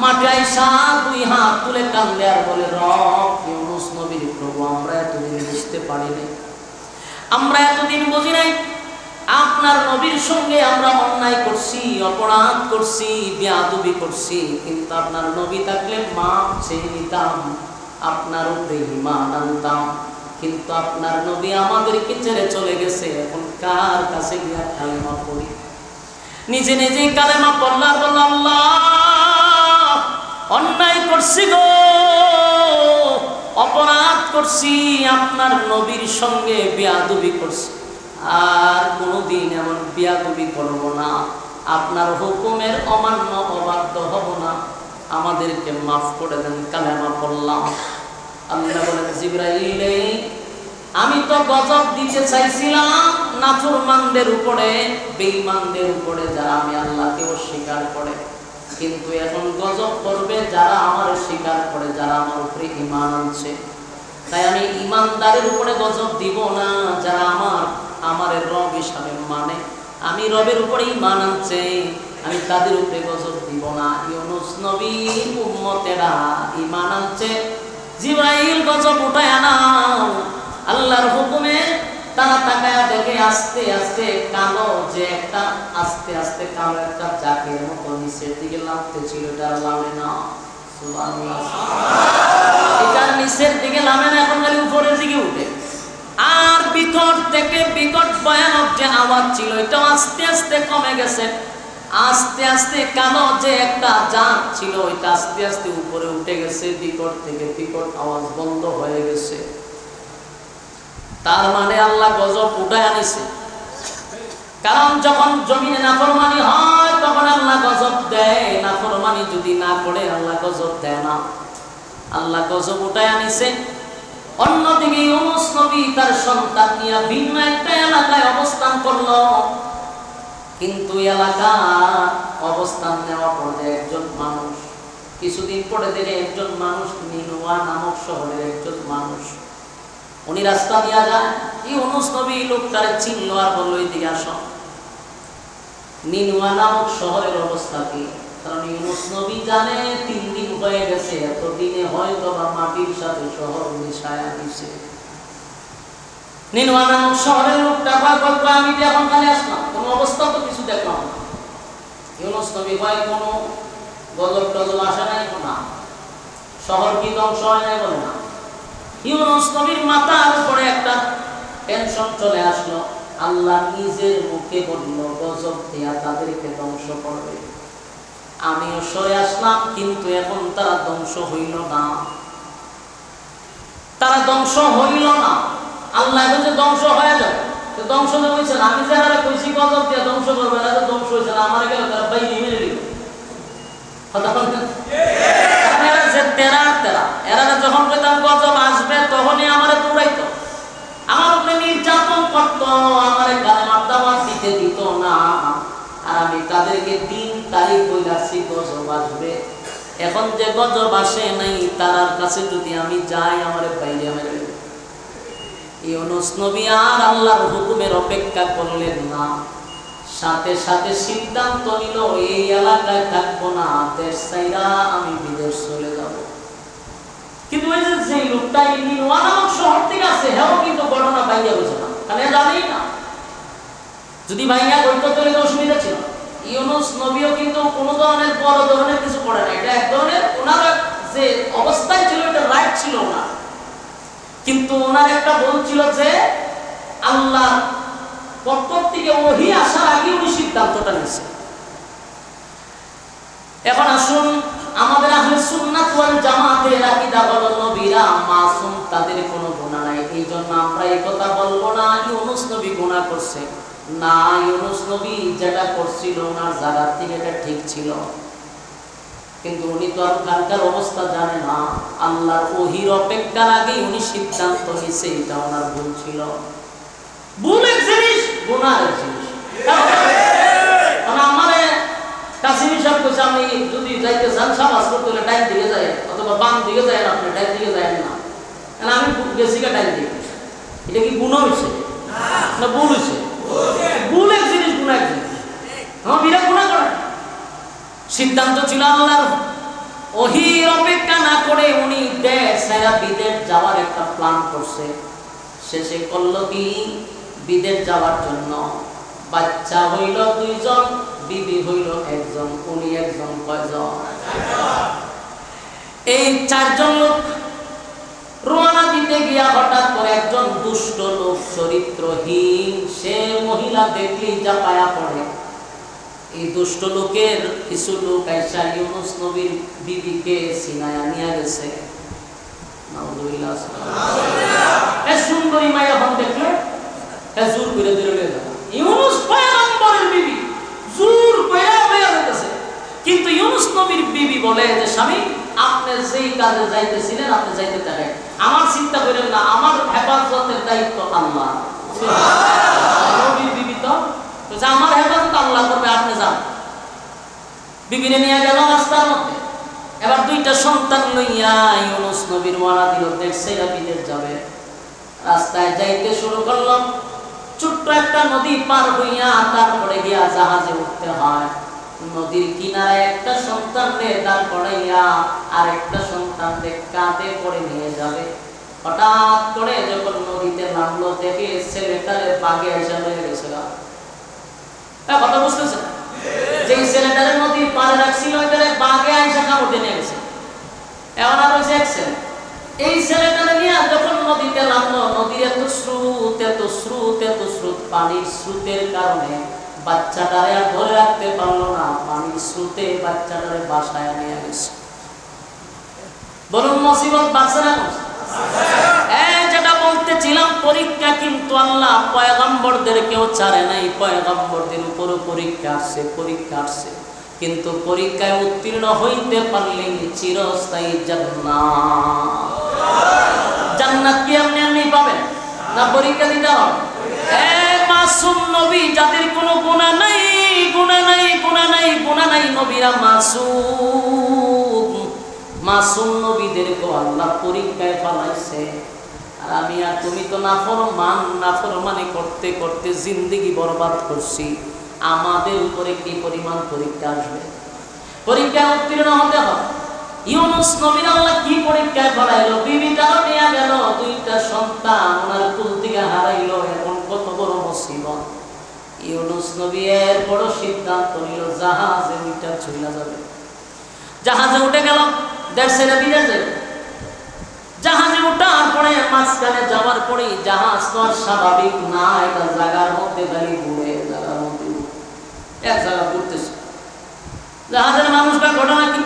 মাঠে আইসা 2 হাত তুলে কান্দে আর বলে রব ইউনুস নবীর প্রভু, আমরা এতদিন বুঝতে পারিনি, আমরা এতদিন বুঝি নাই আপনার নবীর সঙ্গে আমরা অন্যায় করছি, অপরাধ করছি, বেয়াদবি করছি, কিন্তু আপনার নবী থাকলে মাপ চেয়ে নিতাম, আপনার উপরে ঈমান আনতাম, কিন্তু আপনার নবী আমাদেরকে ছেড়ে চলে গেছে, এখন কার কাছে গিয়া কালেমা পড়ি? নিজে নিজেই কালেমা পড়লা, বলল আল্লাহ অন্যায় করছি গো, অপরাধ করছি, আপনার নবীর সঙ্গে বেয়াদবি করছি, আর কোনোদিন এমন বেয়াদবি করব না, আপনার হুকুমের অমান্য অবাধ্য হব না, আমাদেরকে মাফ করে দেন। কালেমা পড়লাম। আল্লাহ বলেন জিবরাইল আমি তো গজব দিতে চাইছিলাম নাফরমানদের উপরে, বেঈমানদের উপরে, যারা আমি আল্লাহকে অস্বীকার করে, কিন্তু এখন গজব করবে যারা আমার স্বীকার করে, যারা আমার উপরে ঈমান আনছে। তাই আমি ঈমানদারের উপরে গজব দিব না, যারা আমার রব হিসাবে মানে, আমি রবের উপরে ঈমান আনছে, আমি তাদের উপরে গজব দিব না। ইউনুস নবীর উম্মতেরা ঈমান আনছে, জিবরাইল গজব উঠায় আনাও, আল্লাহর হুকুমে তারা তাকায়া দেখে আস্তে আস্তে কালো যে একটা আস্তে আস্তে কালো একটা জাকের মতো নিচের দিকে নামতে ছিল, এটা নামে না। সুবহানাল্লাহ, এটা নিচের দিকে নামে না, এখন খালি উপরের দিকে উঠে। আর বিকট থেকে বিকট ভয়ানক যে আওয়াজ ছিল এটা আস্তে আস্তে কমে গেছে। আস্তে আস্তে কালো যে একটা জাক ছিল এটা আস্তে আস্তে উপরে উঠে গেছে, বিকট থেকে বিকট আওয়াজ বন্ধ হয়ে গেছে। তার মানে আল্লাহ গজব উঠায় আনিছে। কারণ যখন জমিনে নাফরমানি হয় তখন আল্লাহ গজব দেয়, নাফরমানি যদি না করে আল্লাহ গজব দেয় না। আল্লাহ গজব উঠায় আনিছে। অন্যদিকে ইউনূস নবী তার সন্তান নিয়ে ভিন্ন একটা এলাকায় অবস্থান করলো। কিন্তু এলাকা অবস্থান নেওয়ার পরে একজন মানুষ, কিছুদিন পরে দেখে একজন মানুষ, নিনুয়া নামক শহরের একজন মানুষ, উনি রাস্তা দিয়া যায়। ইউনূস নবী লোকটারে চিনলো আর বললো এদিকে আসো। নিনুয়া নামক শহরের অবস্থা কি? কারণ ইউনূস নবী জানে 3 দিন হয়ে গেছে, এতদিনে হয়তো বা মাটির সাথে শহর মিশায়া দিছে। নিনুয়া নামক শহরের লোকটা বলতো আমি তো এখন খালি আসলাম, কোনো অবস্থা তো কিছু দেখলাম না। ইউনূস নবী কয় কোনো গজব টজব আসে নাই? না। শহর কি ধ্বংস হয় নাই? বলে না। ইউনূস নবীর মাথার উপরে একটা টেনশন চলে আসলো। আল্লাহ নিজের মুখে বলল গজব দিয়া তাদেরকে ধ্বংস করবে। আমিও সরে আসলাম, কিন্তু এখন তারা ধ্বংস হইল না। তারা ধ্বংস হইল না। আল্লাহ বলছে ধ্বংস হয়ে যাবে। তো ধ্বংস হয়েছে না, আমি যারা কইছি গজব দিয়া ধ্বংস করবে না, তো ধ্বংস হয়েছে না, আমার গেল তারা বাইরে মেরে দিল। এরা যখন কইতাম গজব আসবে তখনই আমারে দৌড়াইতো, আমার উপরে নির্যাতন করতো, আমারে গায়ে মারদাবাদ দিতে দিত না। আর আমি তাদেরকে 3 তারিখ বইলাছি গজব আসবে। এখন যে গজব আসে নাই তার কাছে যদি আমি যাই আমারে বাইরে মেরে দিবে। ইউনূস নবী আর আল্লাহর হুকুমের অপেক্ষা করলেন না, সাথে সাথে সিদ্ধান্ত নিল এই এলাকায় থাকবো না, দেশ ছাইরা আমি বিদেশ চলে যাব। কিন্তু ওই যে লোকটা নিনুয়া নামক শহর থেকে আছে, হেও কিন্তু ঘটনা ভাইয়া বুঝে না, কারণ জানেই না। যদি ভাইয়া বইতো তাহলে অসুবিধা ছিল। ইউনূস নবীও কিন্তু কোনো ধরনের বড় ধরনের কিছু করে না, এটা এক ধরনের ওনার যে অবস্থায় ছিল এটা রাইট ছিল না। কিন্তু ওনার একটা ভুল ছিল যে আল্লাহ পক্ষ থেকে ওহী আসার আগে উনি সিদ্ধান্তটা নিয়েছে। এখন আসুন, আমাদের আহলে সুন্নাত ওয়াল জামাতের আকীদা হলো নবীরা মাসুম, তাদের কোনো গুনাহ নাই। এইজন্য আমরা এই কথা বলবো না ইউনূস নবী গুনাহ করছে। না, ইউনূস নবী যেটা করছিল ওনার জায়গা থেকে এটা ঠিক ছিল, কিন্তু উনি তো আর ওখানকার অবস্থা জানে না। আল্লাহর ওহীর অপেক্ষার আগে উনি সিদ্ধান্ত নিয়েছে, এটা ওনার ভুল ছিল। ভুল এক জিনিস, গুনাহ এক জিনিস। আমারে কাসিম সাহেব কইছে আমি যদি যাইতে চান সাবাস করতে হলে ডাইন দিকে যাই অথবা বাম দিকে যাই, আপনি ডাইন দিকে যাই না। আমি গেছি ডাইন দিকে। এটা কি গুনাহ হয়েছে না ভুল হয়েছে? ভুল এক জিনিস, গুনাহ এক জিনিস। আমার বিরাট গুনাহ করে সিদ্ধান্ত ছিল আল্লাহর ওহীর অপেক্ষা না করে উনি দেশ ছাড়া বিদেশ যাওয়ার একটা প্ল্যান করছে। শেষে করল কি, বিদেশ যাওয়ার জন্য বাচ্চা হইল 2 জন, বিবি হইল 1 জন, উনি একজন, কয়জন? এই 4 জন লোক রওনা দিতে গিয়া হঠাৎ করে একজন দুষ্ট লোক, চরিত্রহীন, সে মহিলা দেখলেই জাপায়া পড়ে। এই দুষ্ট লোকের কিছু লোক আইসা ইউনূস নবীর বিবিকে সিনায়া নিয়ে গেছে। নাউযুবিল্লাহ। এ সুন্দরী মায়া হন দেখলে জোর করে ধরে নিয়ে যাবে। ইউনূস পয়গম্বরের বিবি জোর করে লইয়া যাইতেছে, কিন্তু ইউনূস নবীর বিবি বলে যে স্বামী আপনি যেই কাজে যাইতেছিলেন আপনি যাইতে থাকেন, আমার চিন্তা করেন না, আমার হেফাজতের দায়িত্ব আল্লাহ। নবীর বিবি তো আমার হেফাজত আল্লাহ করবে, আপনি যান। বিবিরে নিয়ে গেল রাস্তার মধ্যে। এবার 2টা সন্তান লইয়া ইউনূস নবীর ওয়ারা দিল দেশ ছেড়ে বিদেশ যাবে। রাস্তায় যাইতে শুরু করলো, ছোট্ট একটা নদী পার হইয়া তারপরে গিয়া জাহাজে উঠতে হয়। নদীর কিনারে একটা সন্তানকে দাঁড় করাইয়া আর একটা সন্তানকে কাঁধে করে নিয়ে যাবে। হঠাৎ করে যখন নদীতে নদীতে নামলো, দেখে ছেলেটারে বাগে এসে হয়ে গেছিল। কথা বুঝতেছেন? যে ছেলেটারে নদীর পাড়ে রাখছিল ওইটারে বাগে আইসা কামড় দিয়ে নিয়ে গেছে। এখন আর হয়েছে এক ছেলে। এই ছেলেটারে নিয়ে যখন নদীতে নামলো, নদীর এত স্রোত, এত স্রোত, এত স্রোত, পানির স্রোতের কারণে বাচ্চাটারে আর ধরে রাখতে পারলো না। পানির স্রোতে বাচ্চাটারে বাসায় নিয়ে গেছে। বলুন মুসিবত বাঁচে না? যেটা বলতেছিলাম, পরীক্ষা কিন্তু আল্লাহ পয়গম্বরদেরকেও ছাড়ে নাই। পয়গম্বরদের উপরও পরীক্ষা আসছে, পরীক্ষা আসছে, কিন্তু পরীক্ষায় উত্তীর্ণ হইতে পারলে চিরস্থায়ী জান্নাত। জান্নাত কি আপনি এমনি পাবেন না? পরীক্ষা দিতে হবে। মাসুম নবী, যাদের কোনো গুনাহ নাই, গুনাহ নাই, গুনাহ নাই, গুনাহ নাই, নবীরা মাসুম। মাসুম নবীদেরকে আল্লাহ পরীক্ষায় ফলাইছে। আর আমি আর তুমি তো নাফরমানি করতে করতে জিন্দেগি বরবাদ করছি। আমাদের উপরে কি পরিমাণ পরীক্ষা আসবে? পরীক্ষা উত্তীর্ণ হতে হবে। ইউনুস নবীর আল্লাহ কি পরীক্ষায় ফলাইলো? বিবিটাও নিয়ে গেল, দুইটা সন্তান ওনার কুল থেকে হারাইলো। এখন কত বড় মুসিবত! ইউনুস নবী এর বড় সিদ্ধান্ত নিল, জাহাজে উঠে চলে যাবে। জাহাজে উঠে গেল, দেশ ছেড়ে বিদেশ যাবে। জাহাজে ওঠার পরে মাঝখানে যাওয়ার পরে জাহাজ তো আর স্বাভাবিক না, এটা জায়গার মধ্যে খালি ঘুরে, জায়গার মধ্যে এক জায়গা ঘুরতেছে। জাহাজের মানুষটার ঘটনা কি?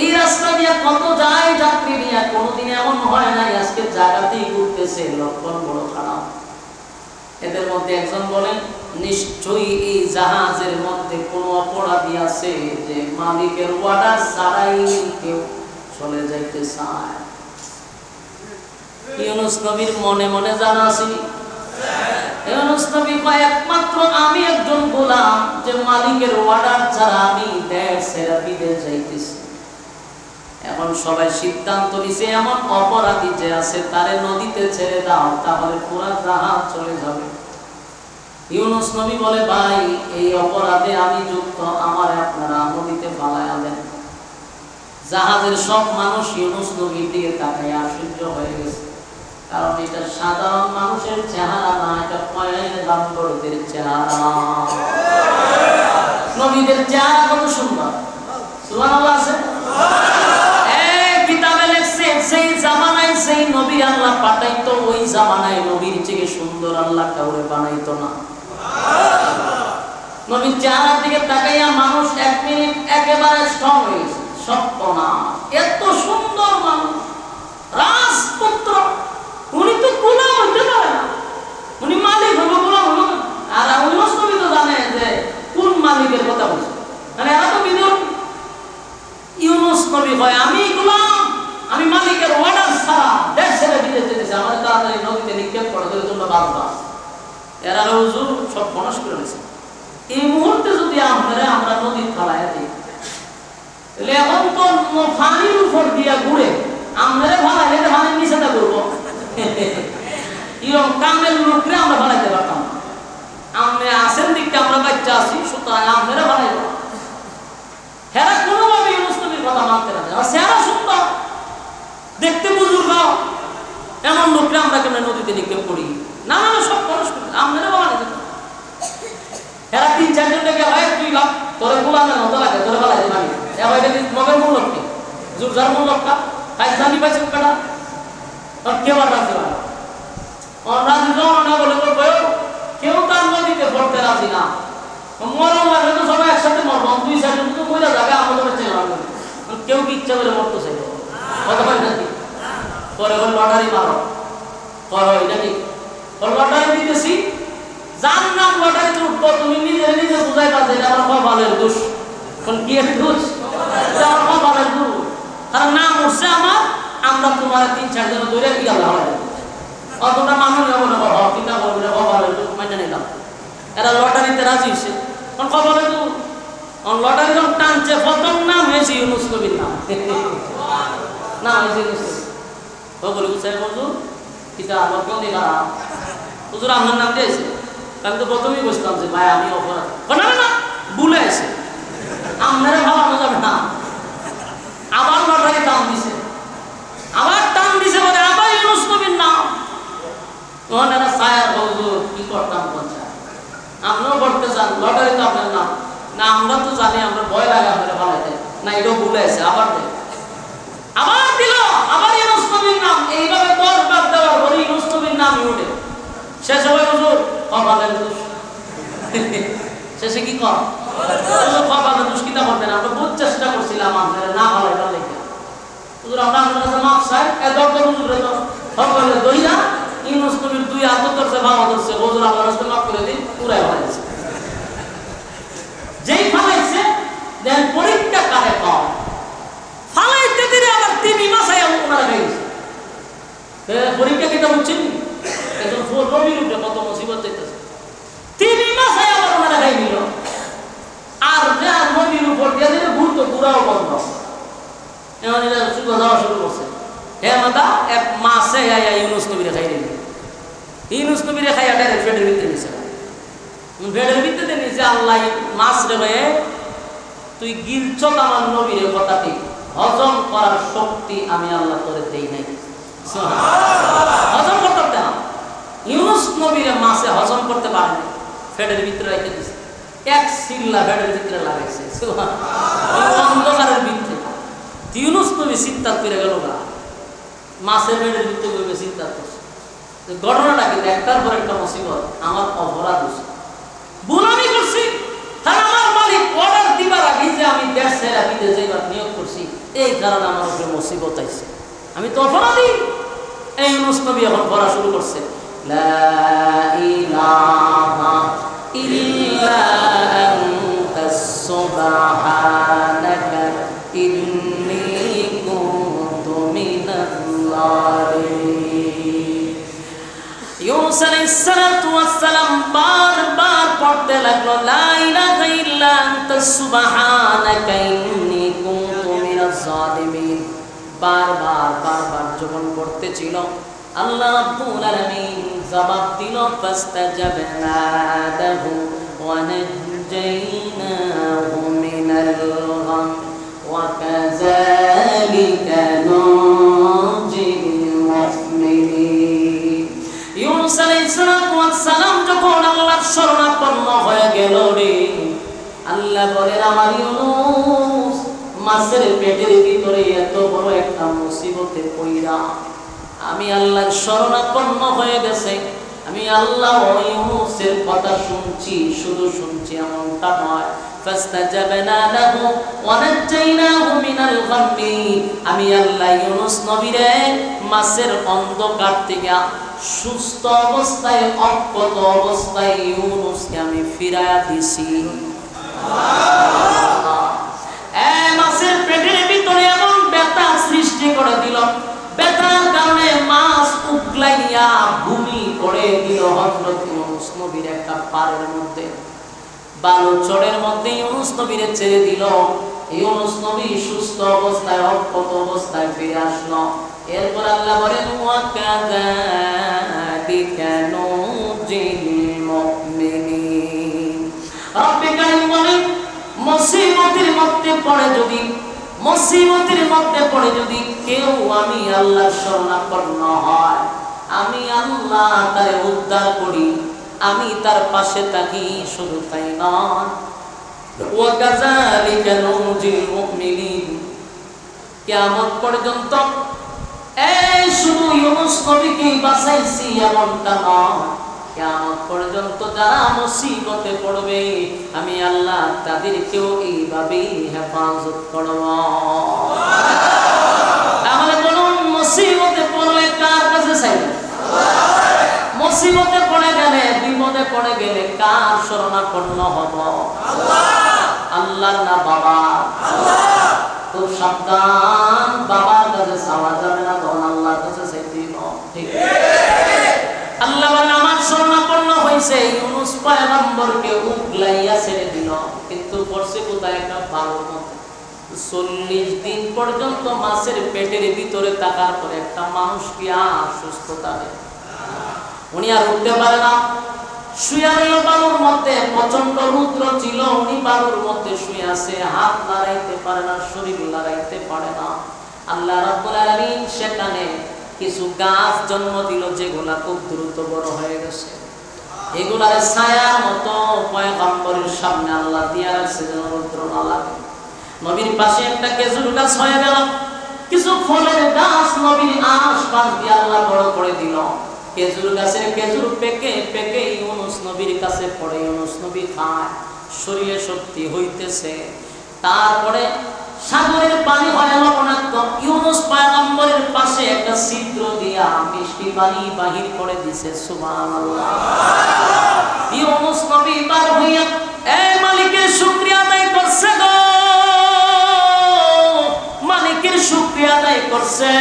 এই রাস্তা দিয়ে কত যায় যাত্রী নিয়ে, কোনোদিন এমন হয় নাই আজকে জায়গাতেই ঘুরতেছে। লক্ষণ বড় খারাপ। এদের মধ্যে একজন বলেন, নিশ্চয়ই এই জাহাজের মধ্যে কোনো অপরাধী আছে যে মালিকের অর্ডার ছাড়াই কেউ চলে যাইতে চায়। ইউনুস নবীর মনে মনে জানা আছে। ইউনুস নবী কয়, একমাত্র আমি একজন গোলাম যে মালিকের অর্ডার ছাড়া আমি দেশ ছেড়ে বিদেশ যাইতেছি। এখন সবাই সিদ্ধান্ত নিছে, এমন অপরাধী যে আছে তারে নদীতে ছেড়ে দাও, তাহলে পুরা জাহাজ চলে যাবে। ইউনুস নবী বলে, ভাই এই অপরাধে আমি যুক্ত, আমার আপনারা নদীতে ফালায়া দেন। জাহাজের সব মানুষ ইউনুস নবীর দিকে তাকায় আশ্চর্য হয়ে গেছে, কারণ এটা সাধারণ মানুষের চেহারা না, এটা পয়গম্বরদের চেহারা। নবীদের চেহারা কত সুন্দর! সুবহানাল্লাহ আছে। কিতাবে লেখছে, সেই জামানায় সেই নবী আল্লাহ পাঠাইতো, ওই জামানায় নবীর থেকে সুন্দর আল্লাহ কাউরে বানাইতো না। নবীর চেহারার দিকে তাকাইয়া মানুষ এক মিনিট একেবারে স্ট্রং হয়ে গেছে। সপ্তনা এত সুন্দর মানুষ, রাজপুত্র, উনি তো গোলাম হইতে পারে না, উনি মালিক হলো, গোলাম হলো। আর ইউনুস নবী তো জানে যে কোন মালিকের কথা বলছে, মানে এরা তো বিদুর। ইউনুস নবী কয়, আমি গোলাম, আমি মালিকের অর্ডার ছাড়া দেশ ছেড়ে বিদেশ যেতেছি, আমাদের তাড়াতাড়ি নদীতে নিক্ষেপ করে দিলে তোমরা বাঁচবা। এরা হুজুর সব বনস করে দিয়েছে। এই মুহূর্তে যদি আমরা নদীর ফালায় দিই, তাহলে এখন তো পানির উপর দিয়ে ঘুরে আমরা ফালাইলে পানির নিচেটা করবো। এরকম কামের লোকরে আমরা ফালাইতে পারতাম। আপনি আসেন দিকটা আমরা বাচ্চা আছি, সুতরাং আপনারা ফালাইব। হেরা কোনোভাবে ইউনুস নবীর কথা মানতে না। সেরা সুন্দর, দেখতে বুজুর্গ, এমন লোকরে আমরা কেন নদীতে নিক্ষেপ করি? না না, সব খরচ করি, আপনারা ফালাইতে। এরা ৩-৪ জন লেগে হয়, তুই লাভ তোরে গোলামের মতো লাগে, তোরে ফালাইতে পারি। মগের মূল লোককে জুরজার মূল লোকটা কাজদানি পাইছে কেটা কেউ আর রাজি হয় রাজি না বলে কেউ তার নদীতে পড়তে রাজি না। মরণ লাগলে তো সবাই একসাথে মরব, 2 সাইড তো মরে যাবে, আমাদের চেনা কেউ কি ইচ্ছা করে মরতে চাইব কথা হয় নাকি? পরে ওই লটারি মারো করো, এটা ঠিক লটারি দিতেছি, যার নাম লটারিতে উঠবো তুমি নিজে নিজে বুঝাই পাচ্ছে এটা আমার কপালের দোষ। কি এর দোষ? আমার কপালের দোষ। কারণ নাম উঠছে আমার, আমরা তোমার 3-4 জন ধরে বিয়া লাগাই অতটা মানুষ যাবো না, কিনা বলবো কপালের দোষ মাইনে নিলাম। এরা লটারিতে রাজি হয়েছে, কপালের দোষ। লটারি যখন টানছে, প্রথম নাম হয়েছে ইউনুস নবীর নাম, নাম হয়েছে ইউনুস নবী। ও বলি হুসাইন হুজুর কিতা আমার কেউ নেই খারাপ, হুজুর আমার নাম দিয়েছে। আমি তো প্রথমেই বুঝতাম যে ভাই আমি অপরাধ, না না ভুলে আছে, আপনারা ভাবানো যাবে না। আবার লটারি টান দিছে, আবার টান দিছে, বলে আবার ইউনুস নবীর নাম। তখন গেছে, আবার দেয়, আবার দিল, আবার ইউনূস নবীর নাম। এইভাবে 10 বার দেওয়ার পরে ইউনূস নবীর নামই উঠে। শেষে হয় হুজুর কপালের দোষ। শেষে কি কর কপালের দোষ কিতা করবেন? আমরা বহুত চেষ্টা করছিলাম আপনারা না ভালো এটা লেখা। হুজুর আমরা আপনার কাছে মাফ চাই। এত হুজুরে তো সকলে দইরা ইউনূস নবীর 2 হাত ধরছে, ভালো ধরছে, হুজুর আল্লাহর রাস্তায় মাফ করে দিন, পুরাই হয়েছে। যেই ফালাইছে দেন পরীক্ষা কারে কম ফালাইতে দিলে আবার 3 মাস আয়া ওনারা গেছে। পরীক্ষা কিতা বুঝছেন? একজন নবীর উপরে কত মুসিবত যাইতেছে। 3 মাস আয়া আবার ওনারা গাই নিল। আর যা নবীর উপর দিয়ে দিলে ভুল তো পুরাও বন্ধ। এমন এটা শুরু যাওয়া শুরু করছে। হে মাতা এক মাসে আয়া ইউনূস নবীরে খাই দিল। ইউনূস নবীরে খাইয়া ডাইরেক্ট ফেডের ভিতরে নিছে। ফেডের ভিতরে নিছে আল্লাহ মাস রে ভাই তুই গিলছ আমার নবীর কথাটি হজম করার শক্তি আমি আল্লাহ তোরে দেই নাই। হজম করতে পারে না ইউনূস নবীর মাসে হজম করতে পারে না, ফেডের ভিতরে রেখে দিছে। এক সিল্লা ফেডের ভিতরে লাগাইছে অন্ধকারের ভিতরে। ইউনূস নবী চিন্তা করে গেল না, মাসের ফেডের ভিতরে চিন্তা করছে ঘটনাটা কিন্তু একটার পর একটা মুসিবত। আমার অপরাধ হচ্ছে, ভুল আমি করছি, কারণ আমার মালিক অর্ডার দিবার আগে যে আমি দেশ ছেড়ে বিদেশে যাইবার নিয়োগ করছি, এই কারণে আমার উপরে মুসিবত আইছে। আমি তো অপরাধী। এই ইউনূস নবী এখন পড়া শুরু করছে, লা ইলাহা ইল্লা আনতা সুবহানাকা ইন্নী কুনতু মিনাল যালিমিন। ইউনূস আলাইহিস সালাতু ওয়াস সালাম বারবার পড়তে লাগলো, লা ইলাহা ইল্লা আনতা সুবহানাকা ইন্নী কুনতু মিনাজ জালিমিন। বারবার যখন পড়তেছিল আল্লাহ রাব্বুল আলামিন জবাব দিল, ফাস্তাজাবনা লাহু ওয়া নাজাইনাহু মিনাল গাম ওয়া কাযালিকা নুনজিল মুমিনিন। ইউনূস আলাইহিস সালাম যখন আল্লাহর শরণাপন্ন হয়ে গেল রে, আল্লাহ বলেন আমার ইউনূস মাছের পেটের ভিতরে এত বড় একটা মুসিবতে পইরা আমি আল্লাহর শরণাপন্ন হয়ে গেছে। আমি আল্লাহ ইউনূসের কথা শুনছি, শুধু শুনছি এমনটা নয়। ফাস্তাজাবনা লাহু ওয়া নাজাইনাহু মিনাল গাম্মি। আমি আল্লাহ ইউনূস নবীরে মাছের অন্ধকার থেকে সুস্থ অবস্থায়, অজ্ঞাত অবস্থায় ইউনূসকে আমি ফিরায়া দিছি। মাছের পেটের ভিতরে এমন ব্যথা সৃষ্টি করে দিল, ব্যথার কারণে মাছ উগলাইয়া ভূমি করে দিল হযরত ইউনূস নবীর একটা পাড়ের মধ্যে, বালুচরের মধ্যে ইউনূস নবীরে ছেড়ে দিল। ইউনূস নবী সুস্থ অবস্থায়, অজ্ঞাত অবস্থায় ফিরে আসলো। এরপর আল্লাহ বলেন, ওয়া কাযালিকা নুনজিল মুমিনিন। রব্বে কারীম বলেন, মুসিবতের মধ্যে পড়ে যদি কেউ আমি আল্লাহর শরণাপন্ন হয়, আমি আল্লাহ তারে উদ্ধার করি, আমি তার পাশে থাকি। শুধু তাই নয়, ওয়া কাযালিকা নুনজিল মুমিনিন। কিয়ামত পর্যন্ত এই শুধু ইউনূস নবীকে বাঁচাইছি এমনটা নয়, কিয়ামত পর্যন্ত যারা মুসিবতে পড়বে আমি আল্লাহ তাদেরকেও এইভাবেই হেফাজত করব। তাহলে বলুন, মুসিবতে পড়লে কার কাছে চাইবেন? মুসিবতে পড়ে গেলে, বিপদে পড়ে গেলে কার শরণাপন্ন হব? আল্লাহর না বাবার? খুব সাবধান, বাবার কাছে চাওয়া যাবে না, তখন আল্লাহর কাছে চাইতে হবে। ঠিক আল্লাহ বলেন, আমার শরণাপন্ন হয়েছে ইউনূস পয়গম্বরকে উগলাইয়া ছেড়ে দিল, কিন্তু পড়ছে কোথায়? একটা বালুর মধ্যে। 40 দিন পর্যন্ত মাছের পেটের ভিতরে থাকার পরে একটা মানুষ কি আর সুস্থ থাকে? উনি আর উঠতে পারে না, শুয়ে রইল বালুর মধ্যে। প্রচন্ড রৌদ্র ছিল, উনি বালুর মধ্যে শুয়ে আছে, হাত নাড়াইতে পারে না, শরীর নাড়াইতে পারে না। আল্লাহ রাব্বুল আলামিন সেখানে কিছু গাছ জন্ম দিল, যেগুলা খুব দ্রুত বড় হয়ে গেছে। এগুলার ছায়ার মতো পয়গম্বরের সামনে আল্লাহ দিয়া রাখছে যেন রৌদ্র না লাগে। নবীর পাশে একটা খেজুর গাছ হয়ে গেল, কিছু ফলের গাছ নবীর আশপাশ দিয়ে আল্লাহ বড় করে দিল। খেজুর গাছের খেজুর পেকে পেকে ইউনুস নবীর কাছে পড়ে, ইউনুস নবী খায়, শরীরে শক্তি হইতেছে। তারপরে সাগরের পানি হয় লবণাক্ত, ইউনুস পয়গম্বরের পাশে একটা ছিদ্র দিয়া মিষ্টি পানি বাহির করে দিছে। সুবহানাল্লাহ। ইউনুস নবী বার হইয়া এই মালিকের শুকরিয়া আদায় করছে গো, মালিকের শুকরিয়া আদায় করছে।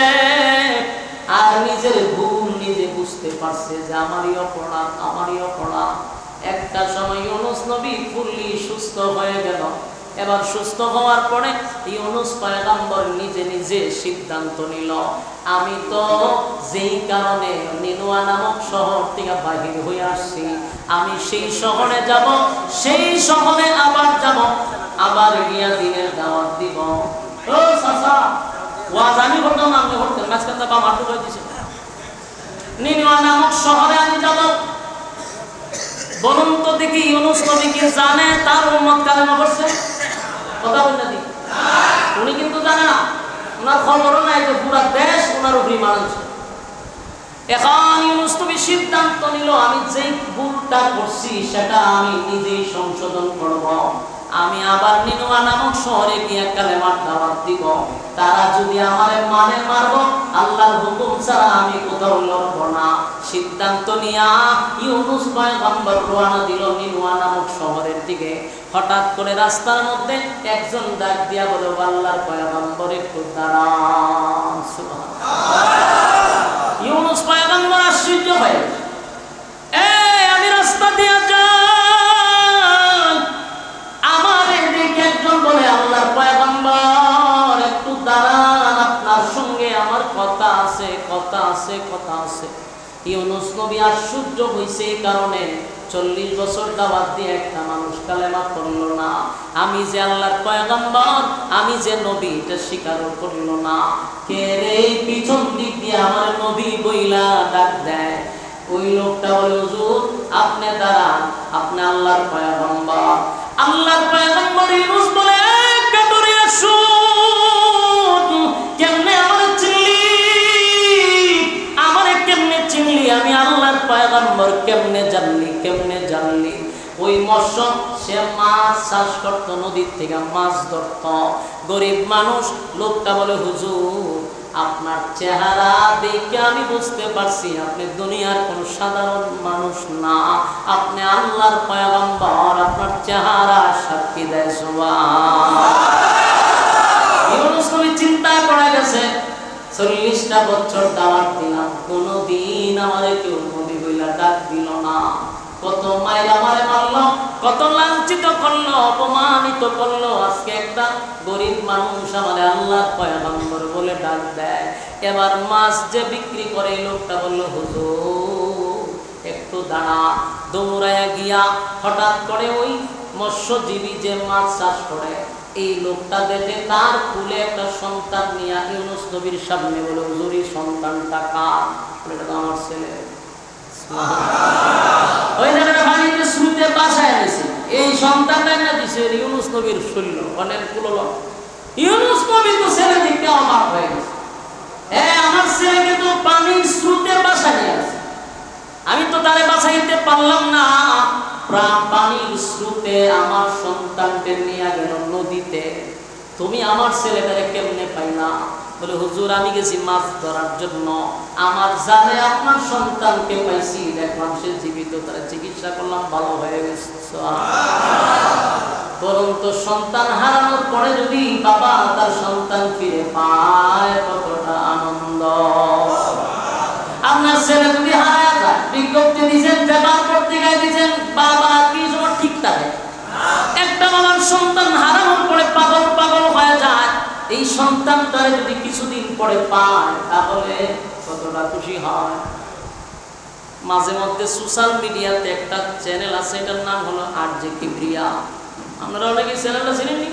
আর নিজের ভুল নিজে বুঝতে পারছে যে আমারই অপরাধ, আমারই অপরাধ। একটা সময় ইউনুস নবী ফুললি সুস্থ হয়ে গেল। এবার সুস্থ হওয়ার পরে ইউনুস পয়গম্বর নিজে নিজে সিদ্ধান্ত নিল, আমি তো যেই কারণে নিনুয়া নামক শহর থেকে বাহির হয়ে আসছি, আমি সেই শহরে যাব, সেই শহরে আবার যাব, আবার গিয়া দিনের দাওয়াত দিব। ও চাচা, ওয়াজ আমি করতাম না, আপনি করতেন, মাঝখানটা বা মাঠু করে দিয়েছে। নিনুয়া নামক শহরে আমি যাব। বলুন তো দেখি ইউনুস নবী কি জানে তার উম্মত কালেমা পড়ছে? কথা বল না দি, উনি কিন্তু জানে না, ওনার খবরও নাই যে পুরা দেশ ওনার উপরই মানছে। এখন ইউনুস নবী সিদ্ধান্ত নিল, আমি যেই ভুলটা করছি সেটা আমি নিজেই সংশোধন করব। আমি আবার নিনুয়া নামক শহরে গিয়ে কালেমার দাওয়াত দিব। তারা যদি আমারে মানে মারব, আল্লাহর হুকুম ছাড়া আমি কোথাও লড়ব না। সিদ্ধান্ত নিয়া ইউনুস পয়গম্বর রওনা দিল নিনুয়া নামক শহরের দিকে। হঠাৎ করে রাস্তার মধ্যে একজন ডাক দিয়া বলে, আল্লাহর পয়গম্বর একটু দাঁড়ান। সুবহানাল্লাহ। ইউনুস পয়গম্বর আশ্চর্য হয়ে, আমি রাস্তা দিয়ে যাই, আমার এদিকে একজন বলে, আল্লাহর পয়গম্বর একটু দাঁড়ান, আপনার সঙ্গে আমার কথা আছে, কথা আছে, কথা আছে। ইউনুস নবী আশ্চর্য হইছে এই কারণে, 40 বছর দাওয়াত দিয়ে একটা মানুষ কালেমা পড়ল না। আমি যে আল্লাহর পয়গম্বর, আমি যে নবী, এটা স্বীকারও করল না। কে রে পিছন দিক দিয়ে আমার নবী বইলা ডাক দেয়। ওই লোকটা বলে, হুজুর আপনি দাঁড়ান, আপনি আল্লাহর পয়গম্বর। আল্লাহর পয়গম্বর ইউনুস বলে, কাটরিয়া শুন, কেমনে আমার চিনলি, আমারে কেমনে চিনলি, আমি আল্লাহর পয়গম্বর কেমনে জানলি, কেমনে জানলি? ওই মৎস্য সে মাছ চাষ করত, নদীর থেকে মাছ ধরত, গরিব মানুষ। লোকটা বলে, হুজুর আপনার চেহারা দেখে আমি বুঝতে পারছি আপনি দুনিয়ার কোন সাধারণ মানুষ না, আপনি আল্লাহর পয়গম্বর, আপনার চেহারা সাক্ষী দেয়। সুবহানাল্লাহ। ইউনুস নবী চিন্তা করে গেছে, 40টা বছর দাওয়াত দিলাম, কোনদিন আমারে কেউ নবী বইলা ডাক দিল না। কত মায়ের আমারে মারলো, কত লাঞ্ছিত করলো, অপমানিত করলো। আজকে একটা গরিব মানুষ আমারে আল্লাহর পয়গম্বর বলে ডাক দেয়। এবার মাছ যে বিক্রি করে লোকটা বলল, হুজুর একটু দাঁড়া। দৌড়াইয়া গিয়া হঠাৎ করে ওই মৎস্যজীবী যে মাছ চাষ করে, এই লোকটা দেখে তার কুলে একটা সন্তান নিয়ে ইউনুস নবীর সামনে বলে, হুজুর এই সন্তানটা কার? এটা তো আমার ছেলে। ওই জায়গাটা বাড়িতে শুরুতে বাসায় এনেছে, এই সন্তানটা না দিছে ইউনুস নবীর শৈল অনেক কুলল। ইউনুস নবী তো ছেলে দেখতে অবাক হয়ে গেছে, আমার ছেলেকে তো পানির স্রোতে বাসা নিয়ে আসে, আমি তো তারে বাঁচাইতে পারলাম না। পানির স্রোতে আমার সন্তানকে নিয়ে গেল নদীতে, তুমি আমার ছেলেটারে কেমনে পাইলা? বলে, হুজুর আমি গেছি মাছ ধরার জন্য, আমার জালে আপনার সন্তানকে পাইছি, দেখলাম সে জীবিত, তারা চিকিৎসা করলাম, ভালো হয়ে গেছে। বলুন তো সন্তান হারানোর পরে যদি বাবা তার সন্তান ফিরে পায় কতটা আনন্দ। আপনার ছেলে যদি হারায় যায়, বিজ্ঞপ্তি দিয়েছেন, পেপার পত্রিকায় দিয়েছেন, বাবা কি সময় ঠিক থাকে? একটা বাবার সন্তান হারানোর পরে পাগল পাগল হয়ে যায়, এই সন্তানটারে যদি কিছুদিন পরে পায় তাহলে কতটা খুশি হয়। মাঝে মধ্যে সোশ্যাল মিডিয়াতে একটা চ্যানেল আছে, এটার নাম হলো RJ কিবরিয়া। আপনারা অনেকে চ্যানেলটা চিনেননি?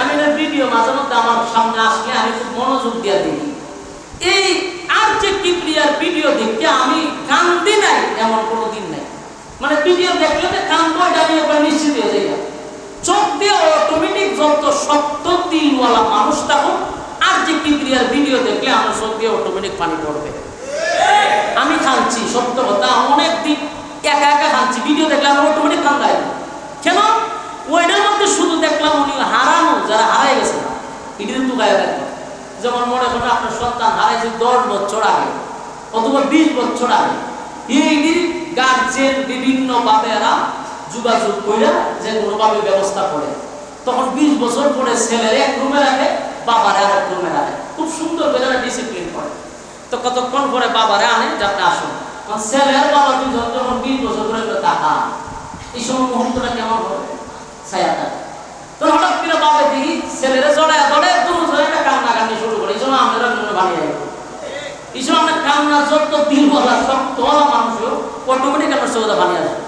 আমি এর ভিডিও মাঝে মধ্যে আমার সামনে আসলে আমি খুব মনোযোগ দিয়ে দিই। এই RJ কিবরিয়ার ভিডিও দেখে আমি কান্দি নাই এমন কোনো দিন নাই। মানে ভিডিও দেখলে কান্দবো, এটা আমি একবার নিশ্চিত হয়ে যাই। চোখ দিয়ে অটোমেটিক যত সত্য দিনওয়ালা মানুষ থাকুক, আর যে কিবরিয়ার ভিডিও দেখলে আমার সঙ্গে অটোমেটিক পানি পড়বে। আমি খাচ্ছি সত্য কথা, অনেক দিন একা একা খাচ্ছি, ভিডিও দেখলে আমার অটোমেটিক কান্দায়। কেন? ওইটার মধ্যে শুধু দেখলাম উনি হারানো, যারা হারাই গেছে না এটির তুকায় দেখবো। যেমন মনে করেন আপনার সন্তান হারাইছে 10 বছর আগে অথবা 20 বছর আগে, এইটির গার্জেন বিভিন্ন ভাবে এরা যোগাযোগ করে যে কোনোভাবে ব্যবস্থা করে, তখন 20 বছর পরে ছেলের এক রুমে রাখে, বাবার আর এক রুমে রাখে, খুব সুন্দর করে ডিসিপ্লিন করে। তো কতক্ষণ পরে বাবারে আনে যে আপনি আসুন, ছেলের বাবা দুজন যখন 20 বছর ধরে টাকা, এই সময় মুহূর্তটা কেমন হবে? ছায়াটা তো হঠাৎ করে বাবা দেখি ছেলেরা জড়ায় ধরে দুজন একটা কান্নাকান্নি শুরু করে, এই সময় আমরা বানিয়ে যাবো। এই সময় আমরা কান্না যত দিন বলা সব তোলা মানুষও অটোমেটিক আমার সৌদা বানিয়ে আসবে।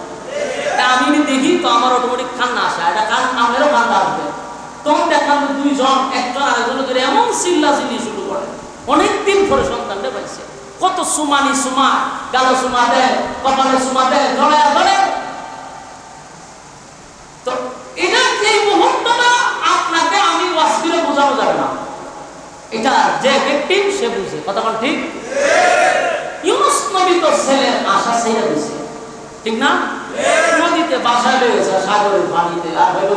আমি দেখি তো আমার অটোমেটিক কান্না আসে, এটা আমারও কান্না আসবে। তখন দেখলাম দুইজন একজন আরেকজনের ধরে এমন চিল্লাচিল্লি শুরু করে। অনেকদিন পরে সন্তানটা পাইছে, কত সুমানি সুমা, গালো সুমা দেয়, কপালে সুমা দেয়, জড়ায় ধরে। তো এটা এই মুহূর্তটা আপনাকে আমি ওয়াসফিরে বোঝানো যাবে না, এটা যে ভিকটিম সে বুঝে। কথা বল ঠিক? ইউনুস নবী তো ছেলের আশা ছেড়ে দিয়েছে, ঠিক না? নদীতে বাসায় রয়েছে, সাগরের পানিতে, আর হইল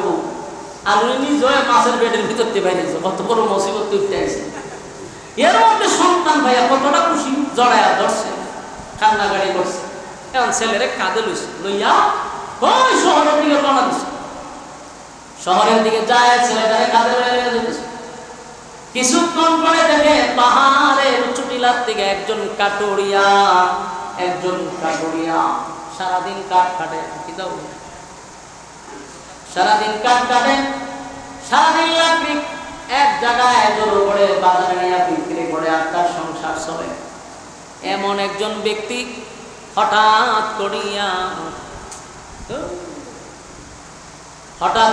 আর উনি নিজে মাছের পেটের ভিতর দিয়ে বাইরেছে, কত বড় মুসিবত উঠতে আসে। এর মধ্যে সন্তান ভাইয়া কতটা খুশি, জড়ায়া ধরছে, কান্নাকাড়ি করছে। এখন ছেলেরে কাঁধে লইছে, লইয়া ওই শহরের দিকে রওনা দিছে। শহরের দিকে যায়, ছেলেটারে কাঁধে লইয়া যেতেছে। কিছুক্ষণ পরে দেখে পাহাড়ের উঁচু টিলার থেকে একজন কাটুরিয়া সারাদিন কাঠ কাটে, সারাদিন কাঠ কাটে, সারাদিন লাকড়ি এক জায়গায় জড়ো করে বাজারে নিয়ে বিক্রি করে আর তার সংসার চলে। এমন একজন ব্যক্তি হঠাৎ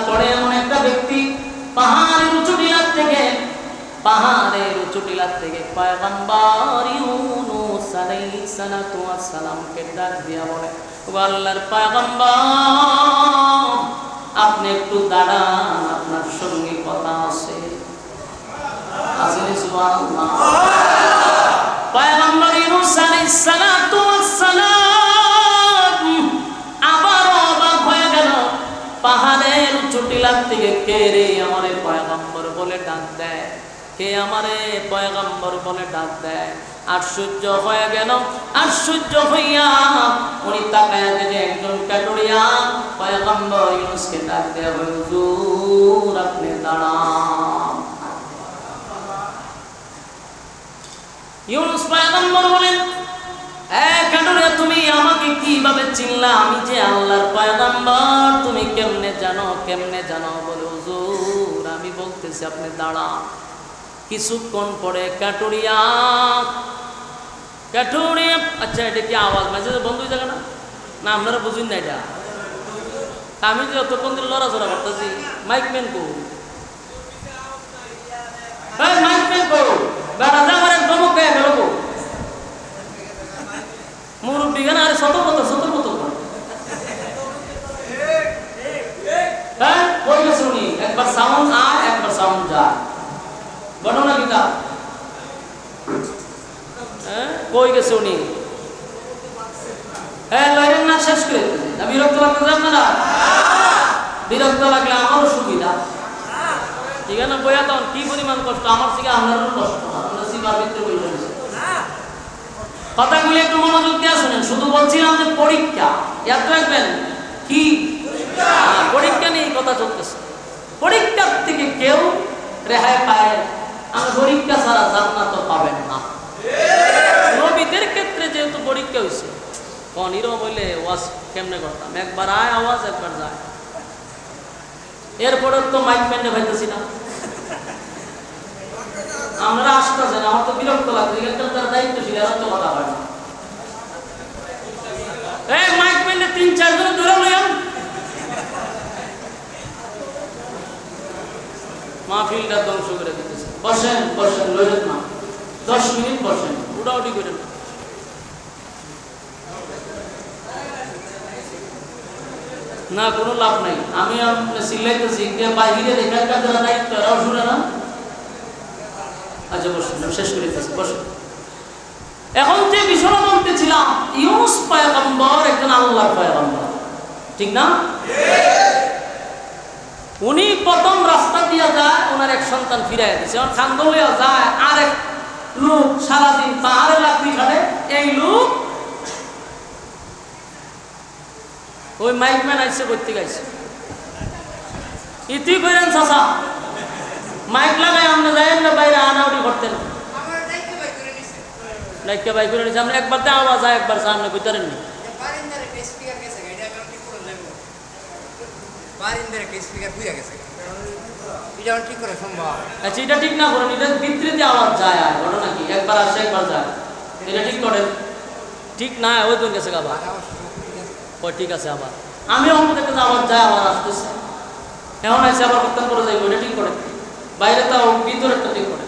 করে এমন একটা ব্যক্তি পাহাড়ের উঁচু টিলার থেকে পয়গম্বর ইউনূস আলাইহিস সালাতু ওয়াস সালামকে ডাক দিয়া বলে, ও আল্লাহর পয়গম্বর, আপনি একটু দাঁড়ান, আপনার সঙ্গে কথা আছে। সুবহানাল্লাহ। পয়গম্বর ইউনূস আলাইহিস সালাতু ওয়াস সালাম আবার অবাক হয়ে গেল, পাহাড়ের উঁচু টিলার থেকে কে রে আমারে পয়গম্বর বলে ডাক দেয়, কে আমারে পয়গম্বর বলে ডাক দেয়। আশ্চর্য হয়ে গেল, আশ্চর্য হইয়া উনি তাকায়া দেখে একজন কাটুরিয়া পয়গম্বর ইউনূসকে ডাক দেয়, হুজুর আপনি দাঁড়ান। ইউনূস পয়গম্বর বলেন, কাটুরিয়া তুমি আমাকে কিভাবে চিনলা? আমি যে আল্লাহর পয়গম্বর, তুমি কেমনে জানো বলে, হুজুর আমি বলতেছি আপনি দাঁড়ান। কিছুক্ষণ পরে কাটুরিয়া, আচ্ছা এটা কি আওয়াজ মাঝে বন্ধ হয়ে যাবে না? না আপনারা বুঝুন না এটা? আমি যে অতক্ষণ দিন লড়াচড়া করতেছি, মাইকম্যান কো বেড়া যা আমার একদমক গায়ে বেরোবো মুরব্বী গান আরে সতর্ক হ্যাঁ বই গেছে উনি, একবার সাউন্ড আয় একবার সাউন্ড যায়, ঘটনা কিতা কই গেছে উনি? হ্যাঁ লয়ের না শেষ করে না, বিরক্ত লাগতে যান না, বিরক্ত লাগলে আমারও সুবিধা, ঠিক আছে না? বইয়া তখন কি পরিমাণ কষ্ট, আমার থেকে আপনারও কষ্ট, আপনার সিবার ভিতরে বই রয়েছে। কথাগুলি একটু মনোযোগ দিয়ে শুনেন। শুধু বলছিলাম যে পরীক্ষা, ইয়াদ রাখবেন কি পরীক্ষা নিয়ে কথা চলতেছে। পরীক্ষার থেকে কেউ রেহাই পায়, আমি পরীক্ষা ছাড়া জান্নাত পাবেন না। নবীদের ক্ষেত্রে যেহেতু পরীক্ষা হয়েছে, কনিরও বলে ওয়াজ কেমনে করতাম, একবার আয় আওয়াজ একবার যায়, এরপরে তো মাইক প্যান্ডে ভাইতেছি না, আমরা আসতেছেন, আমার তো বিরক্ত লাগছে, তারা দায়িত্বশীল এরা তো কথা হয় না। এই মাইক প্যান্ডে 3-4 জন ধরে লইয়াম, মাহফিলটা ধ্বংস করে দিতেছে। বসেন লইলেন না, 10 মিনিট বসেন, উড়াউড়ি করেন না, কোনো লাভ নাই। আমি চিল্লাইতেছি যে বাহিরের এখানকার যারা দায়িত্ব এরাও শুনে না, আচ্ছা বসুন, শেষ করে দিতেছি, বসুন। এখন যে বিষয় বলতেছিলাম, ইউনুস পয়গম্বর একজন আল্লাহর পয়গম্বর, ঠিক না? উনি প্রথম রাস্তা দিয়া যায়, ওনার এক সন্তান ফিরাই দিচ্ছে। এখন খান্দলিয়া যায় আরেক লোক সারাদিন পাহাড়ে লাকড়ি কাটে, এই লোক ওই মাইকম্যান আইসে করতে গাইছে, ইতি করেন চাচা মাইক লাগাই আমরা যাই না বাইরে আনাউটি করতেন, লাইকটা বাই করে নিয়েছে। আমরা একবার তো আওয়াজ যায়, একবার সামনে বুঝতেন নি। আচ্ছা এটা ঠিক না করেন, এটা বিদ্যুতে আওয়াজ যায়, আর ঘটনা কি একবার আসে একবার যায়, এটা ঠিক করেন। ঠিক না ওই তো গেছে আবার, ও ঠিক আছে। আবার আমি অন্য দেখতে আওয়াজ যায়, আবার আসতেছে, এমন আছে আবার করতেন করে যাইব, এটা ঠিক করে। বাইরে তাও ভিতরেরটা ঠিক করে।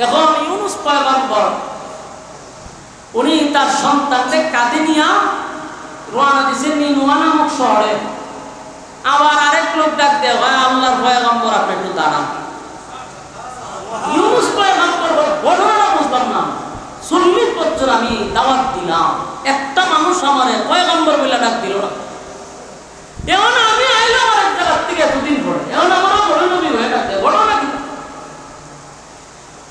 এখন ইউনুস পয়গম্বর উনি তার সন্তানকে কাঁধে নিয়ে রওনা দিয়েছেন নিনুয়া নামক শহরে। আবার আরেক লোক ডাক দেওয়া হয়, আল্লাহর পয়গম্বর আপনি একটু দাঁড়ান। ইউনুস পয়গম্বর ঘটনাটা বুঝলাম না, 40 বছর আমি দাওয়াত দিলাম, একটা মানুষ আমার পয়গম্বর বলে ডাক দিল না। এখন আমি আইলাম আরেক জায়গার থেকে দুদিন পরে, এখন আমারও বড় নবী হয়ে ডাক দেয়, ঘটনা কি?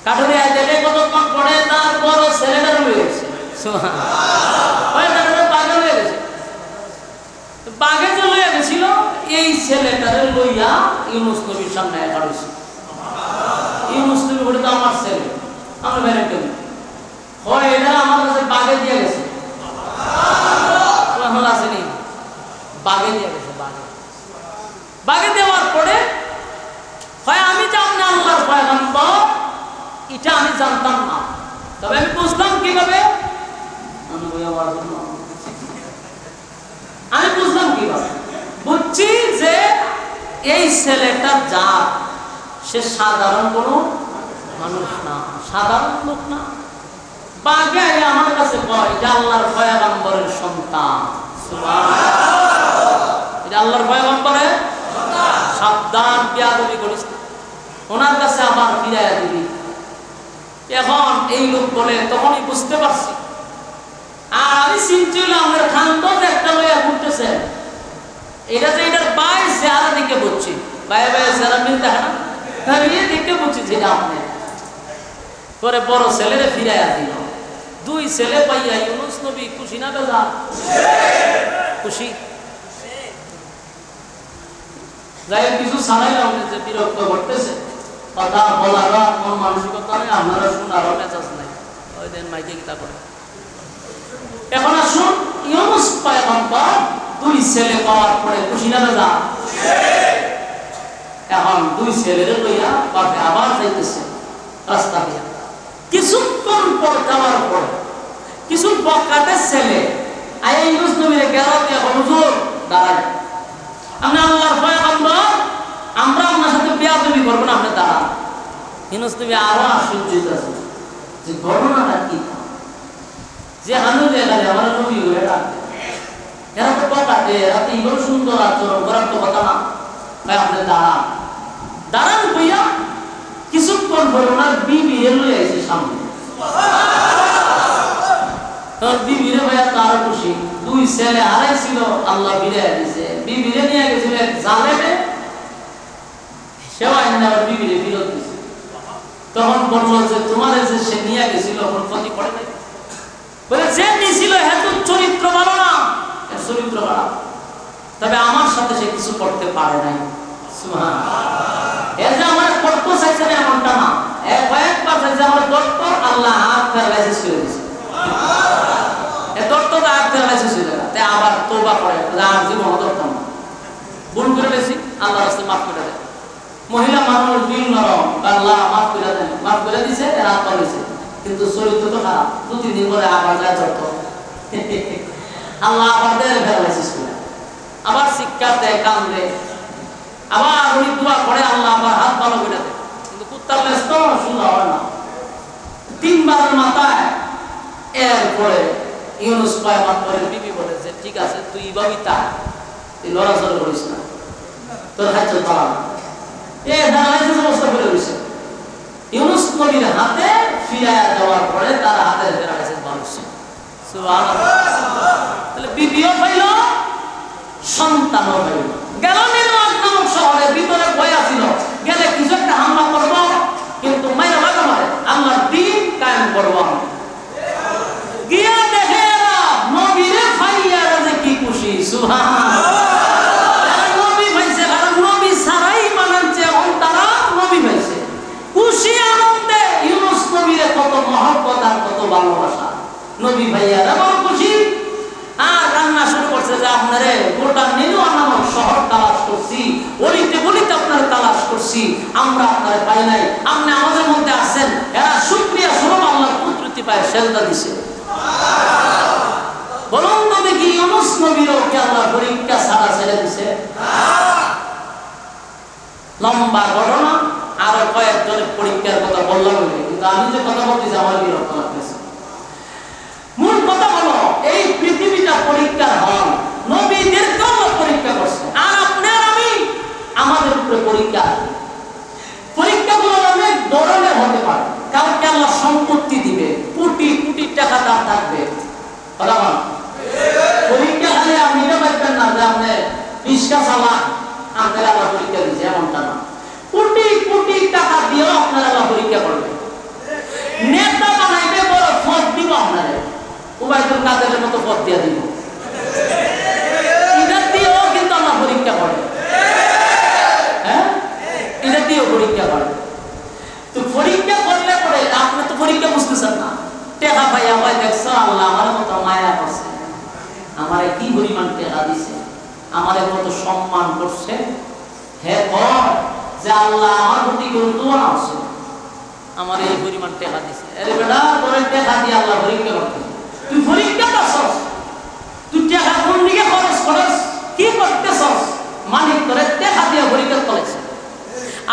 কাঠুরি আয় দেখে কতক্ষণ পরে তার বড় ছেলেটা রয়ে গেছে, বাঘে লয়ে গেছে। বাঘে যে লইয়া গেছিল, এই ছেলেটারে লইয়া ইউনুস নবীর সামনে একা রয়েছে। ইউনুস নবী বলে তো আমার ছেলে, আমরা বাইরে কেন হয়, এটা আমার কাছে বাঘে দিয়ে গেছে, আসেনি, বাঘে দিয়ে গেছে। বাঘে দেওয়ার পরে হয় আমি জানি না আল্লাহর পয়গম্বর, এটা আমি জানতাম না, তবে আমি বুঝলাম কিভাবে, আমি বুঝলাম কিভাবে, বুঝছি যে এই ছেলেটা জাত, সে সাধারণ কোনো মানুষ না, সাধারণ লোক না। বাঘে আমার কাছে কয় এটা আল্লাহর পয়গম্বরের সন্তান, এটা আল্লাহর পয়গম্বরের সাবধান, বিয়াদবি করিস ওনার কাছে আবার ফিরাইয়া দিবি। এখন এই লোক বলে, তখনই বুঝতে পারছি। আর আমি চিন্তা হইলাম আমার খান্ত একটা লইয়া ঘুরতেছে, এটা যে এটার বাইরে চেহারা দিকে বুঝছি, বাইরে বাইরে চেহারা মিল দেখে না, আমি দেখে বুঝছি যেটা আপনি। পরে বড় ছেলেরে ফিরাইয়া দিল, 2 ছেলে পাইয়া ইউনুস নবী খুশি না বেজা? খুশি। যাই কিছু ছাড়াইলাম যে বিরক্ত করতেছে, কথা বলার মন মানসিকতা নেই, আপনারা শোনারও মেজাজ নাই, ওই দিন মাইকে গীতা করে। এখন আসুন, ইউনুস পয়গম্বর 2 ছেলে পাওয়ার পরে খুশি না বেজা? এখন 2 ছেলেরে লইয়া বাপে আবার যাইতেছে রাস্তা দিয়া। কিছুক্ষণ পর যাওয়ার পর কিছু বকাটে ছেলে আই ইউনুস নবীর গেরাও দিয়া হুজুর দাঁড়ায়, আপনি আল্লাহর পয়গম্বর, আমরা আপনার সাথে বেয়াদবি করবো না, আপনি দাঁড়ান। ইউনুস নবী আরো আশ্চর্য হইতেছে যে ঘটনাটা কি, যে আমি দেখালে আমার নবী হয়ে ডাকবে, এরা তো বকাটে, এরা তো ইগো সুন্দর আচরণ করার তো কথা না, ভাই আপনি দাঁড়ান। দাঁড়ান কইয়া কিছুক্ষণ পরে ওনার বিবি লইয়া এসে সামনে, বিবিরে ভাইয়া তার খুশি, 2 ছেলে হারাইছিল, আল্লাহ বিদায় দিছে, বিবিরে নিয়ে গেছিল এক জালেমে, সেও আইন আবার বিবিরে ফিরত দিছে। তখন বললো যে তোমার যে সে নিয়ে গেছিল কোনো ক্ষতি করে নাই, বলে যে নিয়েছিল হ্যাঁ তো চরিত্র ভালো না, চরিত্র খারাপ, তবে আমার সাথে সে কিছু করতে পারে নাই। এর যে আমার করতে চাইছে না এমনটা না, কয়েকবার চাইছে আমার দত্ত, আল্লাহ হাত প্যারালাইসিস করে দিয়েছে, দত্তটা হাত প্যারালাইসিস হয়ে গেল, তাই আবার তওবা করে, আর জীবন ধরতাম না, ভুল করে দিয়েছি, আল্লাহ রাস্তায় মাফ করে দেয়। মহিলা মানুষ দিল নরম, আল্লাহ মাফ করে দেন, মাফ করে দিছে, রাত করেছে, কিন্তু চরিত্র তো খারাপ, 2-3 দিন পরে আবার যায় দত্ত, আল্লাহ আবার দেয় প্যারালাইসিস করে, আবার শিক্ষা দেয়, কান দেয়, আবার উনি দোয়া করে, আল্লাহ আবার হাত ভালো করে দেয়, কিন্তু কুত্তার লেজ তো সুন্দর হয় না। 3 বারের মাথায় এরপরে ইউনুস পয়গম্বরের বিবি বলে যে ঠিক আছে তুই ভাবি তা, তুই লড়াচড়া করিস না, তোর হাত পালা না, দাঁড়াইছে অবস্থা করে রয়েছে। ইউনুস নবীর হাতে ফিরায়া দেওয়ার পরে তার হাতে ফেরা গেছে মানুষ। সুবহানাল্লাহ। তাহলে বিবিও পাইল, সন্তানও পাইল। গেল নির্মাণ নামক শহরের ভিতরে ভয় ছিল, গেলে কিছু একটা হামলা করবো, কিন্তু মাইরা লাগা মারে আল্লাহর দ্বীন কায়েম করবো। গিয়া দেখে এরা নবীরে ফাইয়া যে কি খুশি। সুবহানাল্লাহ। নবী ভাইছে, আর নবী সারাই মানাচ্ছে, তারা নবী ভাইছে খুশি আনন্দে। ইউনুস নবীরে কত মহব্বত আর কত ভালোবাসা, নবী ভাইয়ারা বড় খুশি। আর রান্না শুরু করছে যে আপনারে গোটা নিলুয়া নামক শহর তালাশ করছি, অলিতে গলিতে আপনার তালাশ করছি, আমরা আপনারে পাই নাই, আপনি আমাদের মধ্যে আছেন। এরা শুকরিয়া স্বরূপ আল্লাহর কুদরতি পায়ে সেজদা দিছে। বলুন তো দেখি, ইউনুস নবীরও কি আল্লাহ পরীক্ষা ছাড়া ছেড়ে দিছে? লম্বা ঘটনা, আরো কয়েকজনের পরীক্ষার কথা বললাম, কিন্তু আমি যে কথা বলতেছি আমার বিরক্ত লাগতেছে। মূল কথা হলো, এই পৃথিবীটা পরীক্ষার হল, নবীদেরকেও আল্লাহ পরীক্ষা করছে, আর আপনি আর আমি আমাদের উপরে পরীক্ষা। পরীক্ষাগুলো অনেক ধরনের হতে পারে। কাউকে আল্লাহ সম্পত্তি দিবে, কোটি কোটি টাকা তার থাকবে, কথা বল। পরীক্ষা হলে আপনি এটা পাইবেন না যে আপনি রিস্কা চালান, আপনার আল্লাহ পরীক্ষা দিচ্ছে, এমনটা না। কোটি কোটি টাকা দিয়েও আপনার আল্লাহ পরীক্ষা করবে। নেতা বানাইবে, বড় পদ দিব আপনারে, উবাইদুল কাদেরের মতো পদ দিয়ে দিব, এটা দিয়েও কিন্তু আল্লাহ পরীক্ষা করে। হ্যাঁ, এটা দিয়েও পরীক্ষা করে। তো পরীক্ষা করলে পরে আপনি তো পরীক্ষা বুঝতেছেন না। টেকা ভাই আমায় দেখছো, আল্লাহ আমার মতো মায়া করছে, আমারে কি পরিমাণ টেকা দিছে, আমারে কত সম্মান করছে। হ্যাঁ, যে আল্লাহ আমার প্রতি কেউ তোমার আছে, আমার এই পরিমাণ টেকা দিছে। আরে বেটা, তোর টেকা দিয়ে আল্লাহ পরীক্ষা করতে, তুই পরীক্ষা করছস, তুই টেকা কোন দিকে খরচ করস, কি করতেছস, মালিক তোরে টেকা দিয়ে পরীক্ষা করেছে।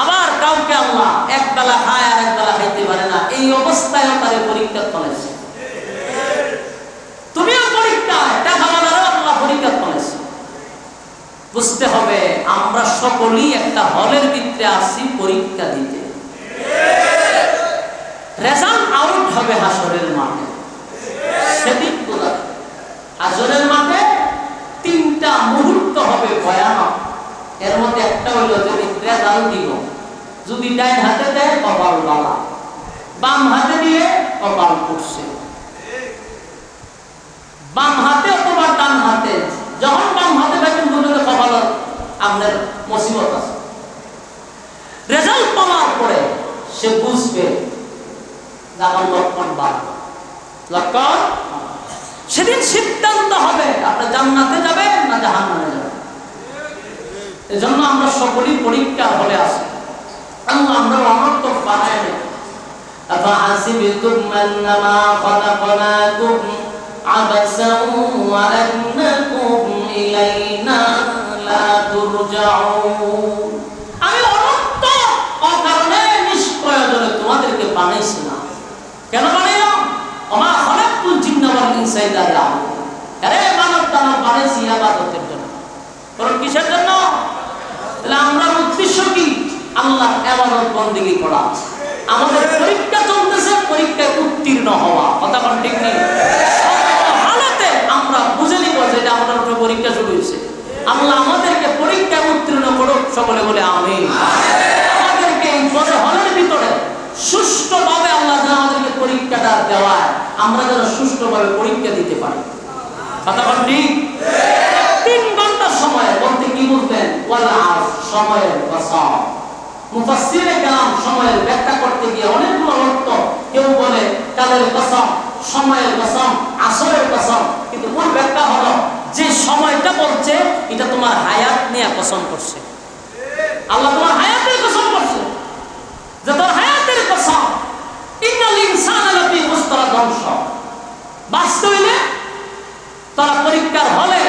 আবার কাউকে আল্লাহ এক বেলা খায় আর এক বেলা খাইতে পারে না, এই অবস্থায় তারে পরীক্ষা করেছে। তুমিও পরীক্ষায়, টাকাওয়ালারও আল্লাহ পরীক্ষা করেছে। বুঝতে হবে, আমরা সকলেই একটা হলের ভিতরে আসি পরীক্ষা দিতে। রেজাল্ট আউট হবে হাসরের মাঠে, সেদিন বোঝা। হাসরের মাঠে 3টা মুহূর্ত হবে ভয়ানক। এর মধ্যে একটা হইল যদি রেজাল্ট দিব, যদি ডাইন হাতে দেয় কপাল বালা, বাম হাতে দিয়ে কপাল পড়ছে। বাম হাতে অথবা ডান হাতে, যখন বাম হাতে পাইবেন বুঝলে কপাল আপনার মুসিবত আছে। রেজাল্ট পাওয়ার পরে সে বুঝবে আমার লক্ষণ বাড়া, লক্ষণ। সেদিন সিদ্ধান্ত হবে আপনি জান্নাতে যাবেন না জাহান্নামে যাবেন। এজন্য আমরা সকলেই পরীক্ষা হলে আসি। আল্লাহ আমরা অনর্থক বানায় নেই। আফাহাসিবতুম আন্নামা খালাকনাকুম আবাসান ওয়া আন্নাকুম ইলাইনা লা তুরজাউন। আমি অনর্থক অকারণে নিষ্প্রয়োজনে তোমাদেরকে বানাইছি না। কেন বানাইলাম? ওমা খালাকতুল জিন্না ওয়াল ইনসা ইল্লা লিয়াবুদুন। আরে মানব দানব বানাইছি ইবাদতের জন্য। কারণ কিসের জন্য? তাহলে আমরা উদ্দেশ্য কি? আল্লাহর ইবাদত বندگی করা। আমাদের পরীক্ষা চলতেছে, পরীক্ষায় উত্তীর্ণ হওয়া। কথা কোন ঠিক নেই? হালাতে আমরা বুঝে নিব যে এটা আমাদের উপরে পরীক্ষা শুরু হয়েছে। আল্লাহ আমাদেরকে পরীক্ষায় উত্তীর্ণ করুক, সকলে বলে আমিন। আমাদেরকে এই বড় হলের ভিতরে সুষ্ঠুভাবে আল্লাহ যেন আমাদেরকে পরীক্ষাটা দেওয়ায়, আমরা যেন সুষ্ঠুভাবে পরীক্ষা দিতে পারি। কথা কোন ঠিক? 3 ঘন্টা সময় বলতে কি বলতেন? ওয়াল আস, সময়ের কসম। মুফাসসিরে কেরাম সময়ের ব্যাখ্যা করতে গিয়ে অনেকগুলো অর্থ, কেউ বলে কালের কসম, সময়ের কসম, আসরের কসম, কিন্তু মূল ব্যাখ্যা হলো যে সময়টা বলছে এটা তোমার হায়াত নিয়ে কসম করছে। আল্লাহ তোমার হায়াতের কসম করছে, যে তোর হায়াতের কসম। ইন্নাল ইনসানা লাফি খুসর, ধ্বংস। বাঁচতে হইলে তারা পরীক্ষার হলে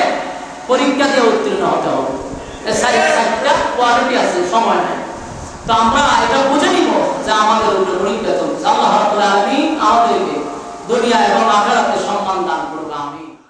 পরীক্ষা দিয়ে উত্তীর্ণ হতে হবে। এই সাইডটা কোয়ালিটি আছে, সময় নাই। তো আমরা এটা বুঝে নিব যে আমাদের উপরে পরীক্ষা চলছে। আল্লাহ রাব্বুল আলামিন আমাদেরকে দুনিয়া এবং আখিরাতে